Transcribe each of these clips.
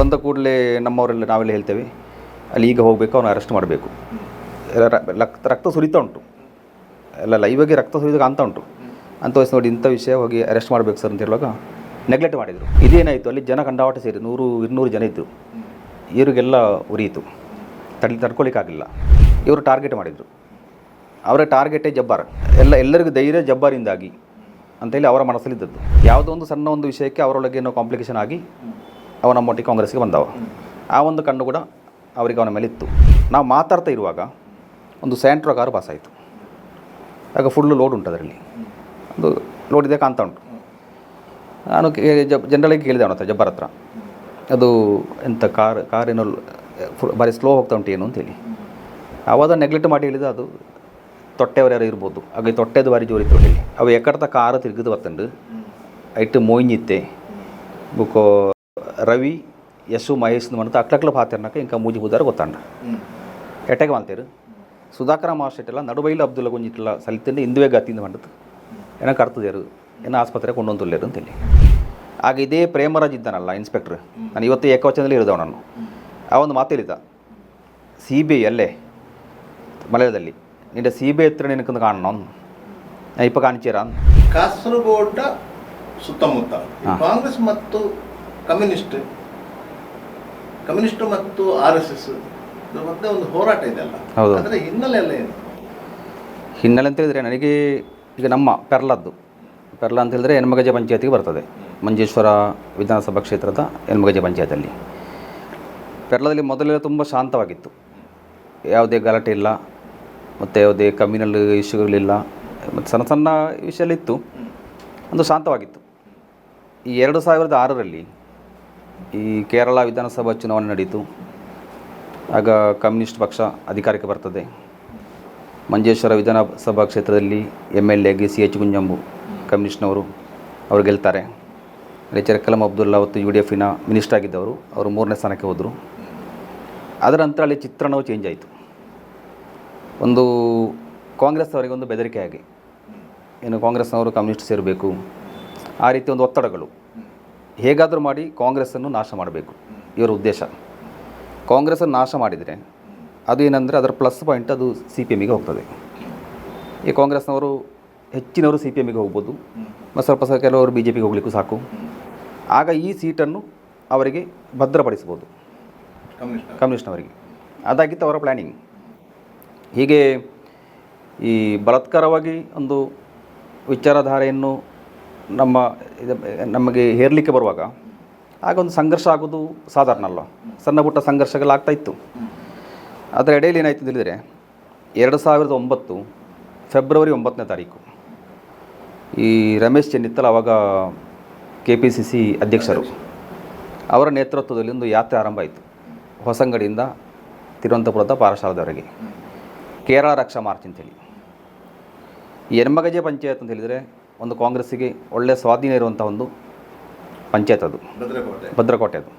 ಬಂದ ಕೂಡಲೇ ನಮ್ಮವರೆಲ್ಲ ನಾವೆಲ್ಲ ಹೇಳ್ತೇವೆ ಅಲ್ಲಿ ಈಗ ಹೋಗಬೇಕು, ಅವನು ಅರೆಸ್ಟ್ ಮಾಡಬೇಕು. ರಕ್ತ ಸುರಿತಾ ಉಂಟು, ಎಲ್ಲ ಲೈವಾಗಿ ರಕ್ತ ಸುರಿದು ಕಾಣ್ತಾ ಉಂಟು ಅಂತ ವಯಸ್ಸು ನೋಡಿ ಇಂಥ ವಿಷಯ ಹೋಗಿ ಅರೆಸ್ಟ್ ಮಾಡಬೇಕು ಸರ್ ಅಂತ ಹೇಳುವಾಗ ನೆಗ್ಲೆಕ್ಟ್ ಮಾಡಿದರು. ಇದೇನಾಯಿತು, ಅಲ್ಲಿ ಜನ ಕಂಡಾವಟೆ ಸೇರಿ 100-200 ಜನ ಇದ್ದರು. ಇವರಿಗೆಲ್ಲ ಉರಿಯಿತು, ತಡ್ಕೊಳ್ಳಿಕ್ಕಾಗಲಿಲ್ಲ. ಇವರು ಟಾರ್ಗೆಟ್ ಮಾಡಿದರು. ಅವರ ಟಾರ್ಗೆಟೇ ಜಬ್ಬಾರ್. ಎಲ್ಲರಿಗೂ ಧೈರ್ಯ ಜಬ್ಬಾರಿಂದಾಗಿ ಅಂತೇಳಿ ಅವರ ಮನಸ್ಸಲ್ಲಿದ್ದದ್ದು. ಯಾವುದೋ ಒಂದು ಸಣ್ಣ ಒಂದು ವಿಷಯಕ್ಕೆ ಅವರೊಳಗೆ ಏನೋ ಕಾಂಪ್ಲಿಕೇಶನ್ ಆಗಿ ಅವ ನಮ್ಮೊಟ್ಟಿಗೆ ಕಾಂಗ್ರೆಸ್ಗೆ ಬಂದವ. ಆ ಒಂದು ಕಣ್ಣು ಕೂಡ ಅವರಿಗೆ ಅವನ ಮೇಲೆ ಇತ್ತು. ನಾವು ಮಾತಾಡ್ತಾ ಇರುವಾಗ ಒಂದು ಸ್ಯಾಂಟ್ರೋ ಕಾರು ಪಾಸ್ ಆಯಿತು. ಆಗ ಫುಲ್ಲು ಲೋಡ್ ಉಂಟು ಅದರಲ್ಲಿ, ಒಂದು ಲೋಡ್ ಇದೆ ಕಾಣ್ತಾ ಉಂಟು. ನಾನು ಜನರಲಾಗಿ ಕೇಳಿದೆ ಅವನ ಹತ್ರ, ಜಬ್ಬಾರ್ ಹತ್ರ, ಅದು ಎಂಥ ಕಾರೇನೋ ಭಾರಿ ಸ್ಲೋ ಹೋಗ್ತಾ ಉಂಟು ಏನು ಅಂತೇಳಿ. ಅವಾಗ ನೆಗ್ಲೆಕ್ಟ್ ಮಾಡಿ ಹೇಳಿದ ಅದು ತೊಟ್ಟೆಯವರು ಯಾರು ಇರ್ಬೋದು. ಹಾಗೆ ತೊಟ್ಟೆದು ಬಾರಿ ಜೋರಿತ್ತು ಹೇಳಿ ಅವು ಎಕ್ಕಡ್ತ ಕಾರು ತಿರುಗಿದು ಬರ್ತಂಡು ಐಟು ಮೋಯಿತ್ತೆ ಬುಕ್ಕೋ ರವಿ ಯಶು ಮಹೇಶ್ ಮಾಡ್ತಾ ಅಕ್ಲಕ್ಲ ಪಾತಿರ್ನಕ ಇಂಕ ಮೂಜಿ ಬುದಾರ ಗೊತ್ತಾಂಡ ಎಟೆಗೆ ಮಾಡ್ತೀರು ಸುಧಾಕರ ಮಾಸ್ಟೆಲ್ಲ ನಡುಬೈಲು ಅಬ್ದುಲ್ಲ ಕುಂಜಿಟ್ಟಲ್ಲ ಸಲಿತಿಂದ ಇಂದುವೆ ಗತ್ತಿಂದ ಮಾಡಿದ್ದು ಏನಕ್ಕೆ ಕರ್ತದೇರು ಏನೋ ಆಸ್ಪತ್ರೆಗೆ ಕೊಂಡೊಂದುಲ್ಲೇರು ಅಂತೇಳಿ. ಆಗ ಇದೇ ಪ್ರೇಮರಾಜ್ ಇದ್ದಾನಲ್ಲ ಇನ್ಸ್ಪೆಕ್ಟ್ರ್, ನಾನು ಇವತ್ತು ಏಕವಚನದಲ್ಲಿ ಇರೋದು ಅವನನ್ನು. ಆ ಒಂದು ಮಾತು ಹೇಳಿದ, CBI ಅಲ್ಲೇ ಮಲಯಾಳದಲ್ಲಿ ನಿಂದ CBI ಹತ್ರ ನಿನಕೊಂದು ಕಾಣೋಣ ಇಪ್ಪ ಕಾಣಿಚೀರ. ಕಾಸರಗೋಡ ಸುತ್ತಮುತ್ತ ಕಾಂಗ್ರೆಸ್ ಮತ್ತು ಕಮ್ಯುನಿಸ್ಟ್ ಮತ್ತು RSS ಮತ್ತೆ ಒಂದು ಹೋರಾಟ ಇದೆಲ್ಲ. ಹೌದು. ಅದರ ಹಿನ್ನೆಲೆ ಎಲ್ಲ ಏನು? ಹಿನ್ನೆಲೆ ಅಂತ ಹೇಳಿದರೆ ನನಗೆ ಈಗ ನಮ್ಮ ಪೆರ್ಲ ಅಂತ ಹೇಳಿದ್ರೆ ಹೆಣ್ಮಗಜೆ ಪಂಚಾಯತಿಗೆ ಬರ್ತದೆ. ಮಂಜೇಶ್ವರ ವಿಧಾನಸಭಾ ಕ್ಷೇತ್ರದ ಹೆಣ್ಮಗಜೆ ಪಂಚಾಯತಲ್ಲಿ. ಪೆರ್ಲದಲ್ಲಿ ಮೊದಲೆಲ್ಲ ತುಂಬ ಶಾಂತವಾಗಿತ್ತು, ಯಾವುದೇ ಗಲಾಟೆ ಇಲ್ಲ, ಮತ್ತು ಯಾವುದೇ ಕಮ್ಯುನಲ್ ಇಶ್ಯೂಗಳಿಲ್ಲ, ಮತ್ತು ಸಣ್ಣ ಸಣ್ಣ ವಿಷಯಲ್ಲಿತ್ತು, ಒಂದು ಶಾಂತವಾಗಿತ್ತು. ಈ 2006ರಲ್ಲಿ ಈ ಕೇರಳ ವಿಧಾನಸಭಾ ಚುನಾವಣೆ ನಡೀತು. ಆಗ ಕಮ್ಯುನಿಸ್ಟ್ ಪಕ್ಷ ಅಧಿಕಾರಕ್ಕೆ ಬರ್ತದೆ. ಮಂಜೇಶ್ವರ ವಿಧಾನಸಭಾ ಕ್ಷೇತ್ರದಲ್ಲಿ MLA CH ಗುಂಜಂಬು ಕಮ್ಯುನಿಸ್ಟ್ನವರು ಅವರು ಗೆಲ್ತಾರೆ. ಅಲ್ಲಿ ಚೆರಕಲಂ ಅಬ್ದುಲ್ಲಾ ಅವತ್ತು UDFನ ಮಿನಿಸ್ಟರ್ ಆಗಿದ್ದವರು, ಅವರು 3ನೇ ಸ್ಥಾನಕ್ಕೆ ಹೋದರು. ಅದರ ನಂತರ ಅಲ್ಲಿ ಚಿತ್ರಣವು ಚೇಂಜ್ ಆಯಿತು. ಒಂದು ಕಾಂಗ್ರೆಸ್ ಅವರಿಗೆ ಒಂದು ಬೆದರಿಕೆ ಆಗಿ ಏನು ಕಾಂಗ್ರೆಸ್ನವರು ಕಮ್ಯುನಿಸ್ಟ್ ಸೇರಬೇಕು, ಆ ರೀತಿ ಒಂದು ಒತ್ತಡಗಳು. ಹೇಗಾದರೂ ಮಾಡಿ ಕಾಂಗ್ರೆಸ್ಸನ್ನು ನಾಶ ಮಾಡಬೇಕು ಇವರ ಉದ್ದೇಶ. ಕಾಂಗ್ರೆಸ್ಸನ್ನು ನಾಶ ಮಾಡಿದರೆ ಅದು ಏನಂದರೆ ಅದರ ಪ್ಲಸ್ ಪಾಯಿಂಟ್ ಅದು CPMಗೆ ಹೋಗ್ತದೆ. ಈ ಕಾಂಗ್ರೆಸ್ನವರು ಹೆಚ್ಚಿನವರು CPMಗೆ ಹೋಗ್ಬೋದು, ಮತ್ತು ಸ್ವಲ್ಪ ಕೆಲವರು BJPಗೆ ಹೋಗಲಿಕ್ಕೂ ಸಾಕು. ಆಗ ಈ ಸೀಟನ್ನು ಅವರಿಗೆ ಭದ್ರಪಡಿಸ್ಬೋದು ಕಮ್ಯುನಿಸ್ಟ್ನವರಿಗೆ. ಅದಾಗಿತ್ತು ಅವರ ಪ್ಲ್ಯಾನಿಂಗ್. ಹೀಗೆ ಈ ಬಲಾತ್ಕಾರವಾಗಿ ಒಂದು ವಿಚಾರಧಾರೆಯನ್ನು ನಮಗೆ ಹೇರಲಿಕ್ಕೆ ಬರುವಾಗ ಆಗ ಒಂದು ಸಂಘರ್ಷ ಆಗೋದು ಸಾಧಾರಣ ಅಲ್ಲ, ಸಣ್ಣ ಪುಟ್ಟ ಸಂಘರ್ಷಗಳಾಗ್ತಾಯಿತ್ತು. ಅದರ ಎಡೆಯಲ್ಲಿ ಏನಾಯ್ತು ಅಂತ ಹೇಳಿದರೆ 2009 ಫೆಬ್ರವರಿ 9ನೇ ತಾರೀಕು ಈ ರಮೇಶ್ ಚೆನ್ನಿತ್ತಲ್ ಆವಾಗ KPCC ಅಧ್ಯಕ್ಷರು, ಅವರ ನೇತೃತ್ವದಲ್ಲಿ ಒಂದು ಯಾತ್ರೆ ಆರಂಭ ಆಯಿತು. ಹೊಸಂಗಡಿಯಿಂದ ತಿರುವನಂತಪುರದ ಪಾರಶಾಲದವರೆಗೆ ಕೇರಳ ರಕ್ಷಾ ಮಾರ್ಚ್ ಅಂತೇಳಿ. ಈ ಹೆಣ್ಮಗಜೆ ಪಂಚಾಯತ್ ಅಂತ ಹೇಳಿದರೆ ಒಂದು ಕಾಂಗ್ರೆಸ್ಸಿಗೆ ಒಳ್ಳೆಯ ಸ್ವಾಧೀನ ಇರುವಂಥ ಒಂದು ಪಂಚಾಯತ್, ಅದು ಭದ್ರಕೋಟೆ. ಅದು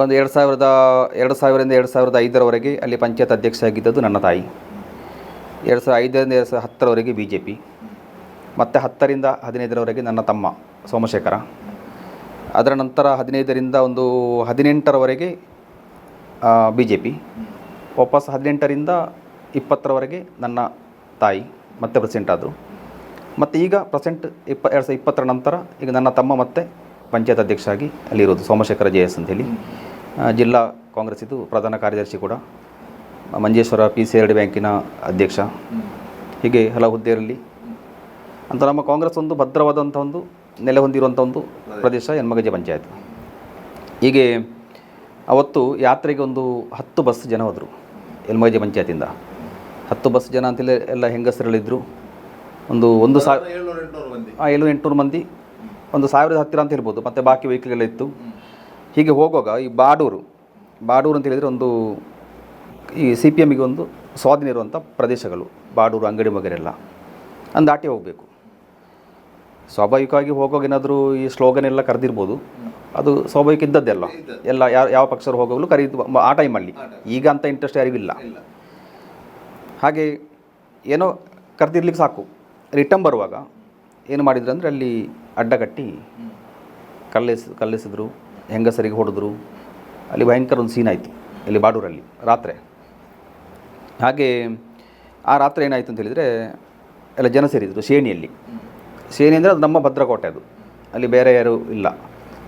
ಒಂದು 2000ರಿಂದ 2005ರವರೆಗೆ ಅಲ್ಲಿ ಪಂಚಾಯತ್ ಅಧ್ಯಕ್ಷ ಆಗಿದ್ದದ್ದು ನನ್ನ ತಾಯಿ. 2005ರಿಂದ 2010ರವರೆಗೆ BJP, ಮತ್ತು 10ರಿಂದ 15ರವರೆಗೆ ನನ್ನ ತಮ್ಮ ಸೋಮಶೇಖರ. ಅದರ ನಂತರ 15ರಿಂದ ಒಂದು 18ರವರೆಗೆ BJP, ವಾಪಸ್ 18ರಿಂದ 20ರವರೆಗೆ ನನ್ನ ತಾಯಿ ಮತ್ತೆ ಪ್ರೆಸಿಡೆಂಟ್ ಆದರು. ಮತ್ತು ಈಗ ಪ್ರೆಸೆಂಟ್ 2020ರ ನಂತರ ಈಗ ನನ್ನ ತಮ್ಮ ಮತ್ತೆ ಪಂಚಾಯತ್ ಅಧ್ಯಕ್ಷ ಆಗಿ ಅಲ್ಲಿರೋದು ಸೋಮಶೇಖರ JS ಅಂತೇಳಿ. ಜಿಲ್ಲಾ ಕಾಂಗ್ರೆಸ್ ಇದು ಪ್ರಧಾನ ಕಾರ್ಯದರ್ಶಿ ಕೂಡ, ಮಂಜೇಶ್ವರ PCRD ಬ್ಯಾಂಕಿನ ಅಧ್ಯಕ್ಷ. ಹೀಗೆ ಹಲವು ಹುದ್ದೆಯಲ್ಲಿ ಅಂತ ನಮ್ಮ ಕಾಂಗ್ರೆಸ್ ಒಂದು ಭದ್ರವಾದಂಥ ಒಂದು ನೆಲೆ ಹೊಂದಿರುವಂಥ ಒಂದು ಪ್ರದೇಶ ಹೆಣ್ಮಗಜೆ ಪಂಚಾಯತ್. ಹೀಗೆ ಅವತ್ತು ಯಾತ್ರೆಗೆ ಒಂದು 10 ಬಸ್ ಜನ ಹೋದರು ಹೆಣ್ಮಗಜೆ ಪಂಚಾಯತಿಂದ. 10 ಬಸ್ ಜನ ಅಂತೇಳಿ ಎಲ್ಲ ಹೆಂಗಸರುಗಳಿದ್ದರು. ಒಂದು 700-800 ಮಂದಿ, ಒಂದು 1000 ಹತ್ತಿರ ಅಂತ ಹೇಳ್ಬೋದು. ಮತ್ತು ಬಾಕಿ ವೆಹಿಕಲ್ಗೆಲ್ಲ ಇತ್ತು. ಹೀಗೆ ಹೋಗುವಾಗ ಈ ಬಾಡೂರು ಅಂತ ಹೇಳಿದರೆ ಒಂದು ಈ CPMಗೆ ಒಂದು ಸ್ವಾಧೀನ ಇರುವಂಥ ಪ್ರದೇಶಗಳು, ಬಾಡೂರು, ಅಂಗಡಿ ಮಗರೆಲ್ಲ ದಾಟಿ ಹೋಗಬೇಕು. ಸ್ವಾಭಾವಿಕವಾಗಿ ಹೋಗುವಾಗ ಏನಾದರೂ ಈ ಸ್ಲೋಗನ್ ಎಲ್ಲ ಕರೆದಿರ್ಬೋದು, ಅದು ಸ್ವಾಭಾವಿಕ ಇದ್ದದ್ದೆಲ್ಲ ಎಲ್ಲ ಯಾವ ಪಕ್ಷರು ಹೋಗೋಗಲು ಕರೀದು ಆ ಟೈಮಲ್ಲಿ. ಈಗ ಅಂಥ ಇಂಟ್ರೆಸ್ಟ್ ಯಾರಿಗಿಲ್ಲ. ಹಾಗೆ ಏನೋ ಕರೆದಿರ್ಲಿಕ್ಕೆ ಸಾಕು. ರಿಟರ್ನ್ ಬರುವಾಗ ಏನು ಮಾಡಿದ್ರು ಅಂದರೆ ಅಲ್ಲಿ ಅಡ್ಡ ಕಟ್ಟಿ ಕಲ್ಲೆಸಿದ್ರು. ಹೆಂಗಸರಿಗೆ ಹೊಡೆದ್ರು. ಅಲ್ಲಿ ಭಯಂಕರ ಒಂದು ಸೀನ್ ಆಯಿತು ಇಲ್ಲಿ ಬಾಡೂರಲ್ಲಿ ರಾತ್ರಿ. ಹಾಗೆ ಆ ರಾತ್ರಿ ಏನಾಯಿತು ಅಂತ ಹೇಳಿದರೆ ಎಲ್ಲ ಜನ ಸೇರಿದ್ರು ಶೇಣಿಯಲ್ಲಿ. ಶೇಣಿ ಅಂದರೆ ಅದು ನಮ್ಮ ಭದ್ರಕೋಟೆ, ಅದು ಅಲ್ಲಿ ಬೇರೆ ಯಾರೂ ಇಲ್ಲ.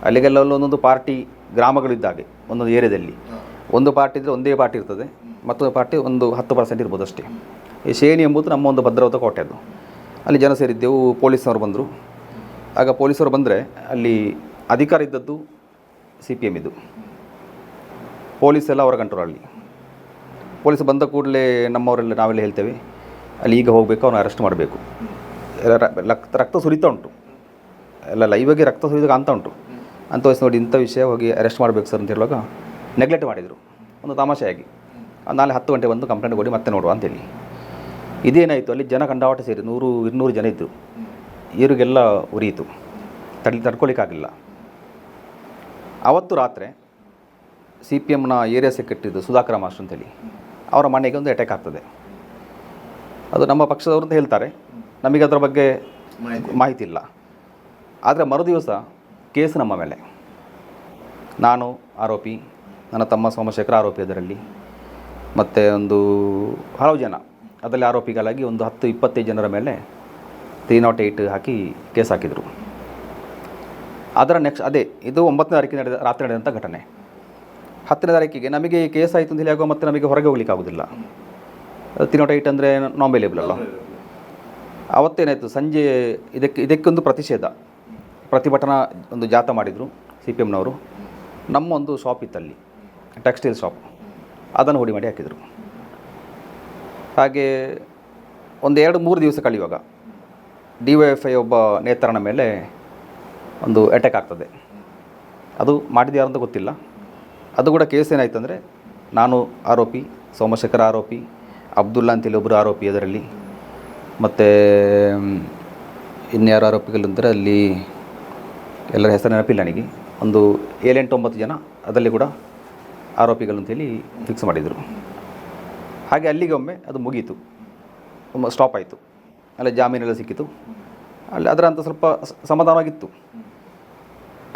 ಅಲ್ಲಿಗೆಲ್ಲ ಒಂದೊಂದು ಪಾರ್ಟಿ ಗ್ರಾಮಗಳಿದ್ದಾಗೆ ಒಂದೊಂದು ಏರಿಯಾದಲ್ಲಿ ಒಂದು ಪಾರ್ಟಿ ಇದ್ದರೆ ಒಂದೇ ಪಾರ್ಟಿ ಇರ್ತದೆ, ಮತ್ತೊಂದು ಪಾರ್ಟಿ ಒಂದು 10% ಇರ್ಬೋದು ಅಷ್ಟೇ. ಈ ಶೇಣಿ ಎಂಬುದು ನಮ್ಮ ಒಂದು ಭದ್ರವಾದ ಕೋಟೆ ಅದು. ಅಲ್ಲಿ ಜನ ಸೇರಿದ್ದೆವು. ಪೊಲೀಸ್ನವರು ಬಂದರು. ಆಗ ಪೊಲೀಸರು ಬಂದರೆ ಅಲ್ಲಿ ಅಧಿಕಾರ ಇದ್ದದ್ದು CPM ಇದ್ದು, ಪೊಲೀಸ್ ಎಲ್ಲ ಅವರ ಕಂಟ್ರೋಲಲ್ಲಿ. ಪೊಲೀಸ್ ಬಂದ ಕೂಡಲೇ ನಮ್ಮವರೆಲ್ಲ ನಾವೆಲ್ಲ ಹೇಳ್ತೇವೆ ಅಲ್ಲಿ ಈಗ ಹೋಗಬೇಕು, ಅವನು ಅರೆಸ್ಟ್ ಮಾಡಬೇಕು. ರಕ್ತ ಸುರಿತಾ ಉಂಟು, ಎಲ್ಲ ಲೈವಾಗಿ ರಕ್ತ ಸುರಿದು ಕಾಣ್ತಾ ಉಂಟು ಅಂತ ವಯಸ್ಸು ನೋಡಿ ಇಂಥ ವಿಷಯ ಹೋಗಿ ಅರೆಸ್ಟ್ ಮಾಡಬೇಕು ಸರ್ ಅಂತ ಹೇಳುವಾಗ ನೆಗ್ಲೆಕ್ಟ್ ಮಾಡಿದರು ಒಂದು ತಮಾಷೆಯಾಗಿ. ನಾಳೆ 10 ಗಂಟೆ ಬಂದು ಕಂಪ್ಲೇಂಟ್ ಕೊಡಿ ಮತ್ತೆ ನೋಡುವ ಅಂತೇಳಿ. ಇದೇನಾಯಿತು, ಅಲ್ಲಿ ಜನ ಕಂಡಾವಟೆ ಸೇರಿ 100-200 ಜನ ಇದ್ದರು. ಇವರಿಗೆಲ್ಲ ಉರಿಯಿತು, ತಡ್ಕೊಳ್ಳಿಕ್ಕಾಗಲಿಲ್ಲ. ಅವತ್ತು ರಾತ್ರಿ CPMನ ಏರಿಯಾ ಸೆಕ್ರೆಟರಿದು ಸುಧಾಕರ ಮಾಸ್ಟರ್ ಅಂತೇಳಿ ಅವರ ಮನೆಗೆ ಒಂದು ಅಟ್ಯಾಕ್ ಆಗ್ತದೆ. ಅದು ನಮ್ಮ ಪಕ್ಷದವರು ಅಂತ ಹೇಳ್ತಾರೆ, ನಮಗೆ ಅದರ ಬಗ್ಗೆ ಮಾಹಿತಿ ಇಲ್ಲ. ಆದರೆ ಮರುದಿವಸ ಕೇಸ್ ನಮ್ಮ ಮೇಲೆ. ನಾನು ಆರೋಪಿ, ನನ್ನ ತಮ್ಮ ಸೋಮಶೇಖರ ಆರೋಪಿ ಅದರಲ್ಲಿ, ಮತ್ತು ಒಂದು ಹಲವು ಜನ ಅದರಲ್ಲಿ ಆರೋಪಿಗಳಾಗಿ ಒಂದು 10-25 ಜನರ ಮೇಲೆ 308 ಹಾಕಿ ಕೇಸ್ ಹಾಕಿದರು. ಅದರ ನೆಕ್ಸ್ಟ್ ಅದೇ ಇದು 9ನೇ ತಾರೀಕಿನ ರಾತ್ರಿ ನಡೆದಂಥ ಘಟನೆ. 10ನೇ ತಾರೀಕಿಗೆ ನಮಗೆ ಕೇಸ್ ಆಯಿತು ಅಂತ ಹೇಳಿ ಆಗುವ ಮತ್ತೆ ನಮಗೆ ಹೊರಗೆ ಹೋಗ್ಲಿಕ್ಕೆ ಆಗೋದಿಲ್ಲ. 308 ಅಂದರೆ ನಾನ್ ಬೇಲೇಬಲ್ ಅಲ್ಲ. ಅವತ್ತೇನಾಯಿತು, ಸಂಜೆ ಇದಕ್ಕೊಂದು ಪ್ರತಿಭಟನಾ ಒಂದು ಜಾಥಾ ಮಾಡಿದರು CPMನವರು. ನಮ್ಮ ಒಂದು ಶಾಪ್ ಇತ್ತಲ್ಲಿ, ಟೆಕ್ಸ್ಟೈಲ್ ಶಾಪ್, ಅದನ್ನು ಹುಡಿ ಮಾಡಿ ಹಾಕಿದರು. ಹಾಗೆ ಒಂದು 2-3 ದಿವಸ ಕಳೆಯುವಾಗ DYFI ಒಬ್ಬ ನೇತಾರನ ಮೇಲೆ ಒಂದು ಅಟ್ಯಾಕ್ ಆಗ್ತದೆ. ಅದು ಮಾಡಿದ್ದು ಯಾರಂತ ಗೊತ್ತಿಲ್ಲ. ಅದು ಕೂಡ ಕೇಸ್ ಏನಾಯಿತು ಅಂದರೆ ನಾನು ಆರೋಪಿ, ಸೋಮಶೇಖರ ಆರೋಪಿ, ಅಬ್ದುಲ್ಲಾ ಅಂತೇಳಿ ಒಬ್ಬರು ಆರೋಪಿ ಅದರಲ್ಲಿ, ಮತ್ತು ಇನ್ಯಾರು ಆರೋಪಿಗಳಂದರೆ ಅಲ್ಲಿ ಎಲ್ಲರ ಹೆಸರು ನೆನಪಿಲ್ಲ ನನಗೆ. ಒಂದು 7-8-9 ಜನ ಅದರಲ್ಲಿ ಕೂಡ ಆರೋಪಿಗಳು ಅಂತೇಳಿ ಫಿಕ್ಸ್ ಮಾಡಿದರು. ಹಾಗೆ ಅಲ್ಲಿಗೆ ಒಮ್ಮೆ ಅದು ಮುಗೀತು, ಸ್ಟಾಪ್ ಆಯಿತು. ಅಲ್ಲಿ ಜಾಮೀನೆಲ್ಲ ಸಿಕ್ಕಿತು. ಅಲ್ಲಿ ಅದರ ಅಂತ ಸ್ವಲ್ಪ ಸಮಾಧಾನವಾಗಿತ್ತು.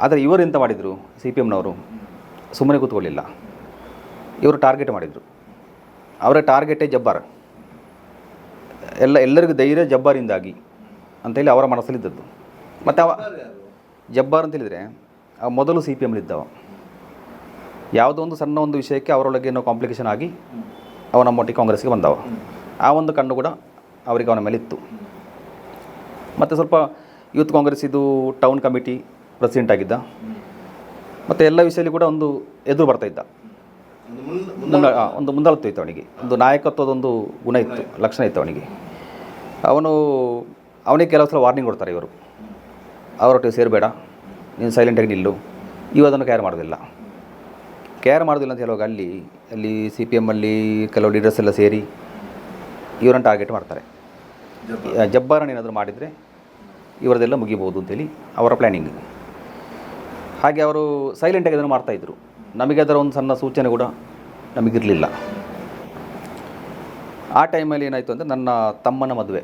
ಆದರೆ ಇವರು ಎಂತ ಮಾಡಿದರು, CPMನವರು ಸುಮ್ಮನೆ ಕೂತ್ಕೊಳ್ಳಿಲ್ಲ. ಇವರು ಟಾರ್ಗೆಟ್ ಮಾಡಿದರು. ಅವರ ಟಾರ್ಗೆಟೇ ಜಬ್ಬಾರ್. ಎಲ್ಲರಿಗೂ ಧೈರ್ಯ ಜಬ್ಬಾರಿಂದಾಗಿ ಅಂತೇಳಿ ಅವರ ಮನಸ್ಸಲ್ಲಿದ್ದದ್ದು. ಮತ್ತು ಜಬ್ಬಾರ್ ಅಂತೇಳಿದರೆ ಮೊದಲು CPMಲಿದ್ದವ. ಯಾವುದೋ ಒಂದು ಸಣ್ಣ ಒಂದು ವಿಷಯಕ್ಕೆ ಅವರೊಳಗೆ ಏನೋ ಕಾಂಪ್ಲಿಕೇಶನ್ ಆಗಿ ಅವ ನಮ್ಮೊಟ್ಟಿಗೆ ಕಾಂಗ್ರೆಸ್ಗೆ ಬಂದವ. ಆ ಒಂದು ಕಣ್ಣು ಕೂಡ ಅವರಿಗೆ ಅವನ ಮೇಲೆ ಇತ್ತು. ಮತ್ತು ಸ್ವಲ್ಪ ಯೂತ್ ಕಾಂಗ್ರೆಸ್ ಇದು ಟೌನ್ ಕಮಿಟಿ ಪ್ರೆಸಿಡೆಂಟ್ ಆಗಿದ್ದ. ಮತ್ತು ಎಲ್ಲ ವಿಷಯದಲ್ಲಿ ಕೂಡ ಒಂದು ಎದುರು ಬರ್ತಾಯಿದ್ದ, ಒಂದು ಮುಂದಾಳತ್ವ ಇತ್ತು ಅವನಿಗೆ, ಒಂದು ನಾಯಕತ್ವದೊಂದು ಗುಣ ಇತ್ತು, ಲಕ್ಷಣ ಇತ್ತು ಅವನಿಗೆ. ಅವನಿಗೆ ಕೆಲವು ಸಲ ವಾರ್ನಿಂಗ್ ಕೊಡ್ತಾರೆ ಇವರು, ಅವರೊಟ್ಟಿಗೆ ಸೇರಬೇಡ, ನೀನು ಸೈಲೆಂಟಾಗಿ ನಿಲ್ಲು. ಅದನ್ನು ಕೇರ್ ಮಾಡೋದಿಲ್ಲ ಅಂತ ಹೇಳುವಾಗ ಅಲ್ಲಿ CPMಲ್ಲಿ ಕೆಲವು ಲೀಡರ್ಸ್ ಎಲ್ಲ ಸೇರಿ ಇವರನ್ನು ಟಾರ್ಗೆಟ್ ಮಾಡ್ತಾರೆ. ಜಬ್ಬಾರನ್ನು ಏನಾದರೂ ಮಾಡಿದರೆ ಇವರದೆಲ್ಲ ಮುಗಿಬೋದು ಅಂತೇಳಿ ಅವರ ಪ್ಲ್ಯಾನಿಂಗ್. ಹಾಗೆ ಅವರು ಸೈಲೆಂಟಾಗಿ ಅದನ್ನು ಮಾಡ್ತಾಯಿದ್ರು. ನಮಗೆ ಅದರ ಒಂದು ಸಣ್ಣ ಸೂಚನೆ ಕೂಡ ನಮಗಿರಲಿಲ್ಲ. ಆ ಟೈಮಲ್ಲಿ ಏನಾಯಿತು ಅಂದರೆ ನನ್ನ ತಮ್ಮನ ಮದುವೆ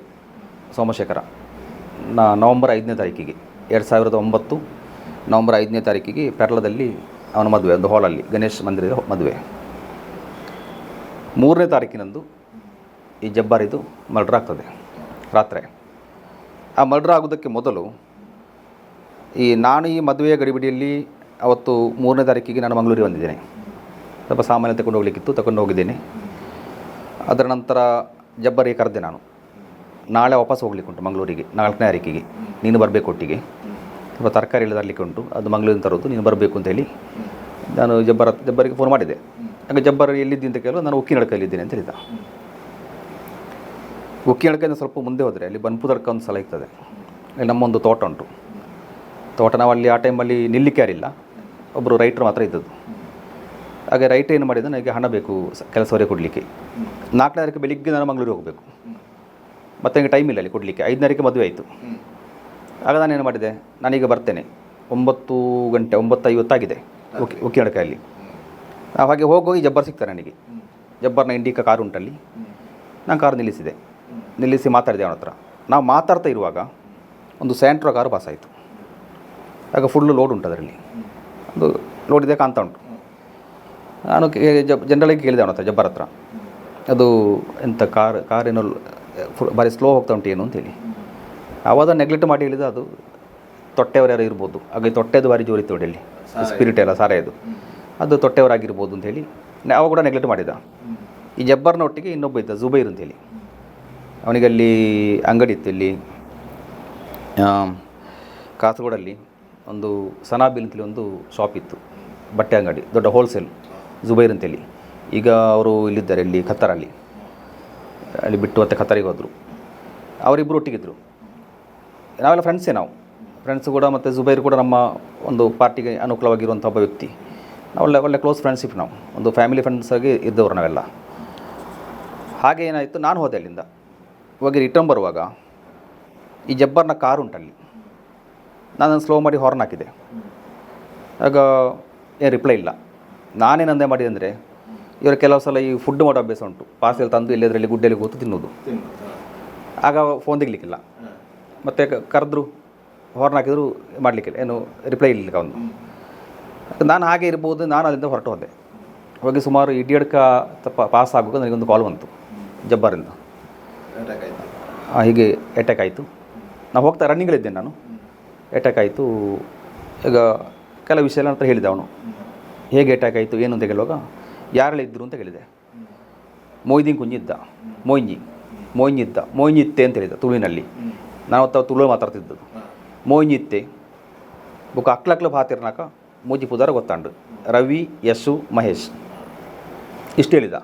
ಸೋಮಶೇಖರ ನವಂಬರ್ 5ನೇ ತಾರೀಕಿಗೆ 2009 ನವಂಬರ್ 5ನೇ ತಾರೀಕಿಗೆ ಪೆರ್ಲದಲ್ಲಿ ಅವನ ಮದುವೆ, ಒಂದು ಹಾಲಲ್ಲಿ ಗಣೇಶ್ ಮಂದಿರದ ಮದುವೆ. 3ನೇ ತಾರೀಕಿನಂದು ಈ ಜಬ್ಬಾರಿದು ಮರ್ಡರ್ ಆಗ್ತದೆ ರಾತ್ರಿ. ಆ ಮರ್ಡರ್ ಆಗೋದಕ್ಕೆ ಮೊದಲು ನಾನು ಈ ಮದುವೆಯ ಗಡಿಬಿಡಿಯಲ್ಲಿ ಅವತ್ತು 3ನೇ ತಾರೀಕಿಗೆ ನಾನು ಮಂಗಳೂರಿಗೆ ಬಂದಿದ್ದೇನೆ. ಸ್ವಲ್ಪ ಸಾಮಾನ್ಯ ತಗೊಂಡು ಹೋಗಿದ್ದೇನೆ. ಅದರ ನಂತರ ಜಬ್ಬರಿಗೆ ಕರೆದೆ ನಾನು, ನಾಳೆ ವಾಪಸ್ ಹೋಗ್ಲಿಕ್ಕೆ ಉಂಟು ಮಂಗಳೂರಿಗೆ 4ನೇ ತಾರೀಕಿಗೆ, ನೀನು ಬರಬೇಕು ಒಟ್ಟಿಗೆ, ಸ್ವಲ್ಪ ತರಕಾರಿ ಎಲ್ಲ ತರಲಿಕ್ಕೆ ಉಂಟು, ಅದು ಮಂಗಳೂರಿಂದ ತರೋದು, ನೀನು ಬರಬೇಕು ಅಂತೇಳಿ ನಾನು ಜಬ್ಬರಿಗೆ ಫೋನ್ ಮಾಡಿದ್ದೆ. ಆಗ ಜಬ್ಬರ್ ಎಲ್ಲಿದ್ದೀನಿ ಅಂತ ಕೇಳಲು ನಾನು ಉಕ್ಕಿನಡ್ಕಲ್ಲಿದ್ದೇನೆ ಅಂತ ಹೇಳಿದ. ಉಕ್ಕಿನಡ್ಕೆಯಿಂದ ಸ್ವಲ್ಪ ಮುಂದೆ ಹೋದರೆ ಅಲ್ಲಿ ಬನ್ಪುದಡ್ಕ ಒಂದು ಸ್ಥಳ ಇರ್ತದೆ, ಅಲ್ಲಿ ನಮ್ಮೊಂದು ತೋಟ ಉಂಟು. ನಾವು ಅಲ್ಲಿ ಆ ಟೈಮಲ್ಲಿ ನಿಲ್ಲಿಕ್ಕೆ ಯಾರಿಲ್ಲ, ಒಬ್ಬರು ರೈಟ್ರು ಮಾತ್ರ ಇದ್ದದ್ದು. ಹಾಗೆ ರೈಟ್ರ್ ಏನು ಮಾಡಿದ, ನನಗೆ ಹಣ ಬೇಕು ಕೆಲಸವರೆಗೆ ಕೊಡಲಿಕ್ಕೆ. 4ನೇ ತಾರೀಕು ಬೆಳಿಗ್ಗೆ ನಾನು ಮಂಗಳೂರಿಗೆ ಹೋಗಬೇಕು, ಮತ್ತು ನನಗೆ ಟೈಮ್ ಇಲ್ಲ ಅಲ್ಲಿ ಕೊಡಲಿಕ್ಕೆ. 5ನೇ ತಾರೀಕು ಮದುವೆ ಆಯಿತು. ಆಗ ನಾನೇನು ಮಾಡಿದೆ, ನಾನೀಗ ಬರ್ತೇನೆ, 9 ಗಂಟೆ 9:50 ಆಗಿದೆ ಉಕ್ಕಿನಡ್ಕೆಯಲ್ಲಿ. ನಾವು ಹಾಗೆ ಹೋಗಿ ಜಬ್ಬರ್ ಸಿಗ್ತಾರೆ ನನಗೆ. ಜಬ್ಬರ್ನ ಇಂಡಿಕಾ ಕಾರು ಉಂಟಲ್ಲಿ, ನಾನು ಕಾರು ನಿಲ್ಲಿಸಿ ಮಾತಾಡಿದೆ ಅವನ ಹತ್ರ. ನಾವು ಮಾತಾಡ್ತಾ ಇರುವಾಗ ಒಂದು ಸ್ಯಾಂಟ್ರೋ ಕಾರು ಪಾಸ್ ಆಯಿತು. ಆಗ ಫುಲ್ಲು ಲೋಡ್ ಉಂಟು ಅದರಲ್ಲಿ, ಒಂದು ನೋಡಿದೆ ಕಾಣ್ತಾ ಉಂಟು. ನಾನು ಜನರಲಾಗಿ ಕೇಳಿದೆ ಅವನ ಹತ್ರ, ಜಬ್ಬರ್ ಹತ್ರ, ಅದು ಎಂಥ ಕಾರೇನೋ ಭಾರಿ ಸ್ಲೋ ಹೋಗ್ತಾ ಉಂಟು ಏನು ಅಂತೇಳಿ. ಆವಾಗ ನೆಗ್ಲೆಕ್ಟ್ ಮಾಡಿ ಹೇಳಿದ, ಅದು ತೊಟ್ಟೆಯವರು ಯಾರು ಇರ್ಬೋದು, ಹಾಗೆ ತೊಟ್ಟೆದು ಭಾರಿ ಜೋರಿತ್ತು ಅಲ್ಲಿ ಸ್ಪಿರಿಟ್ ಎಲ್ಲ ಸಾರೆಯದು, ಅದು ತೊಟ್ಟೆಯವರಾಗಿರ್ಬೋದು ಅಂತೇಳಿ ಅವಾಗ ಕೂಡ ನೆಗ್ಲೆಕ್ಟ್ ಮಾಡಿದ. ಈ ಜಬ್ಬರ್ನ ಒಟ್ಟಿಗೆ ಇನ್ನೊಬ್ಬ ಇದ್ದ, ಜುಬೈರ್ ಅಂತೇಳಿ. ಅವನಿಗಲ್ಲಿ ಅಂಗಡಿ ಇತ್ತು, ಇಲ್ಲಿ ಕಾಸರಗೋಡಲ್ಲಿ ಒಂದು ಸನಾಬಿಲ್ ಅಂತೇಳಿ ಒಂದು ಶಾಪ್ ಇತ್ತು, ಬಟ್ಟೆ ಅಂಗಡಿ, ದೊಡ್ಡ ಹೋಲ್ಸೇಲ್, ಜುಬೈರ್ ಅಂತೇಳಿ. ಈಗ ಅವರು ಇಲ್ಲಿದ್ದಾರೆ, ಇಲ್ಲಿ ಖತ್ತರಲ್ಲಿ, ಅಲ್ಲಿ ಬಿಟ್ಟು ಮತ್ತೆ ಖತ್ತರಿಗೆ ಹೋದರು. ಅವರಿಬ್ಬರು ಒಟ್ಟಿಗಿದ್ದರು. ನಾವೆಲ್ಲ ಫ್ರೆಂಡ್ಸೇ, ನಾವು ಫ್ರೆಂಡ್ಸ್ ಕೂಡ. ಮತ್ತು ಜುಬೈರ್ ಕೂಡ ನಮ್ಮ ಒಂದು ಪಾರ್ಟಿಗೆ ಅನುಕೂಲವಾಗಿರುವಂಥ ಒಬ್ಬ ವ್ಯಕ್ತಿ. ನಾವು ಒಳ್ಳೆ ಕ್ಲೋಸ್ ಫ್ರೆಂಡ್ಶಿಪ್, ನಾವು ಒಂದು ಫ್ಯಾಮಿಲಿ ಫ್ರೆಂಡ್ಸಾಗಿ ಇದ್ದವರು ನಾವೆಲ್ಲ. ಹಾಗೆ ಏನಾಯಿತು, ನಾನು ಹೋದೆ ಅಲ್ಲಿಂದ. ಹೋಗಿ ರಿಟರ್ನ್ ಬರುವಾಗ ಈ ಜಬ್ಬರ್ನ ಕಾರು ಉಂಟಲ್ಲಿ, ನಾನು ಸ್ಲೋ ಮಾಡಿ ಹಾರ್ನ್ ಹಾಕಿದೆ. ಆಗ ಏನು ರಿಪ್ಲೈ ಇಲ್ಲ. ನಾನೇನಂದೆ ಮಾಡಿದೆ ಅಂದರೆ, ಇವರು ಕೆಲವು ಸಲ ಈ ಫುಡ್ ಮಾಡೋ ಅಭ್ಯಾಸ ಉಂಟು, ಪಾರ್ಸೆಲ್ ತಂದು ಎಲ್ಲದರಲ್ಲಿ ಗುಡ್ಡೆಯಲ್ಲಿ ಕೂತು ತಿನ್ನೋದು. ಆಗ ಫೋನ್ ತೆಗಿಲಿಕ್ಕಿಲ್ಲ, ಮತ್ತು ಕರೆದ್ರು ಹಾರ್ನ್ ಹಾಕಿದ್ರು ಮಾಡಲಿಕ್ಕಿಲ್ಲ, ಏನು ರಿಪ್ಲೈ ಇರಲಿಲ್ಲ ಅವನು. ನಾನು ಹಾಗೆ ಇರ್ಬೋದು, ನಾನು ಅಲ್ಲಿಂದ ಹೊರಟು ಹೋದೆ. ಹೋಗಿ ಸುಮಾರು ಇಡಿಯಡ್ಕ ಪಾಸ್ ಆಗುವಾಗ ನನಗೊಂದು ಕಾಲ್ ಬಂತು ಜಬ್ಬರಿಂದ. ಹೀಗೆ ಅಟ್ಯಾಕ್ ಆಯಿತು. ನಾವು ಹೋಗ್ತಾ ರನ್ನಿಂಗಲ್ಲಿದ್ದೇನೆ ನಾನು. ಅಟ್ಯಾಕ್ ಆಯಿತು. ಈಗ ಕೆಲವು ವಿಷಯ ಅಂತ ಹೇಳಿದೆ ಅವನು, ಹೇಗೆ ಅಟ್ಯಾಕ್ ಆಯಿತು ಏನು ಅಂತ ಹೇಳುವಾಗ, ಯಾರೆಲ್ಲ ಇದ್ದರು ಅಂತ ಹೇಳಿದೆ. ಮೊಯ್ದೀನ್ ಕುಂಜಿ ಇದ್ದ, ಮೊಯ್ನಿ ಇದ್ದ, ಮೊಯ್ನಿತ್ತೆ ಅಂತ ಹೇಳಿದ ತುಳುವಿನಲ್ಲಿ. ನಾವು ತುಳು ಮಾತಾಡ್ತಿದ್ದದ್ದು. ಮೊಯ್ನಿತ್ತೆ ಬುಕ್ ಅಕ್ಲಕ್ಲ ಭಾತಿರ್ನಾಕ ಮೂಜಿ ಪುದಾರ ಗೊತ್ತಾಂಡು, ರವಿ, ಯಶು, ಮಹೇಶ್ ಇಷ್ಟು ಹೇಳಿದ.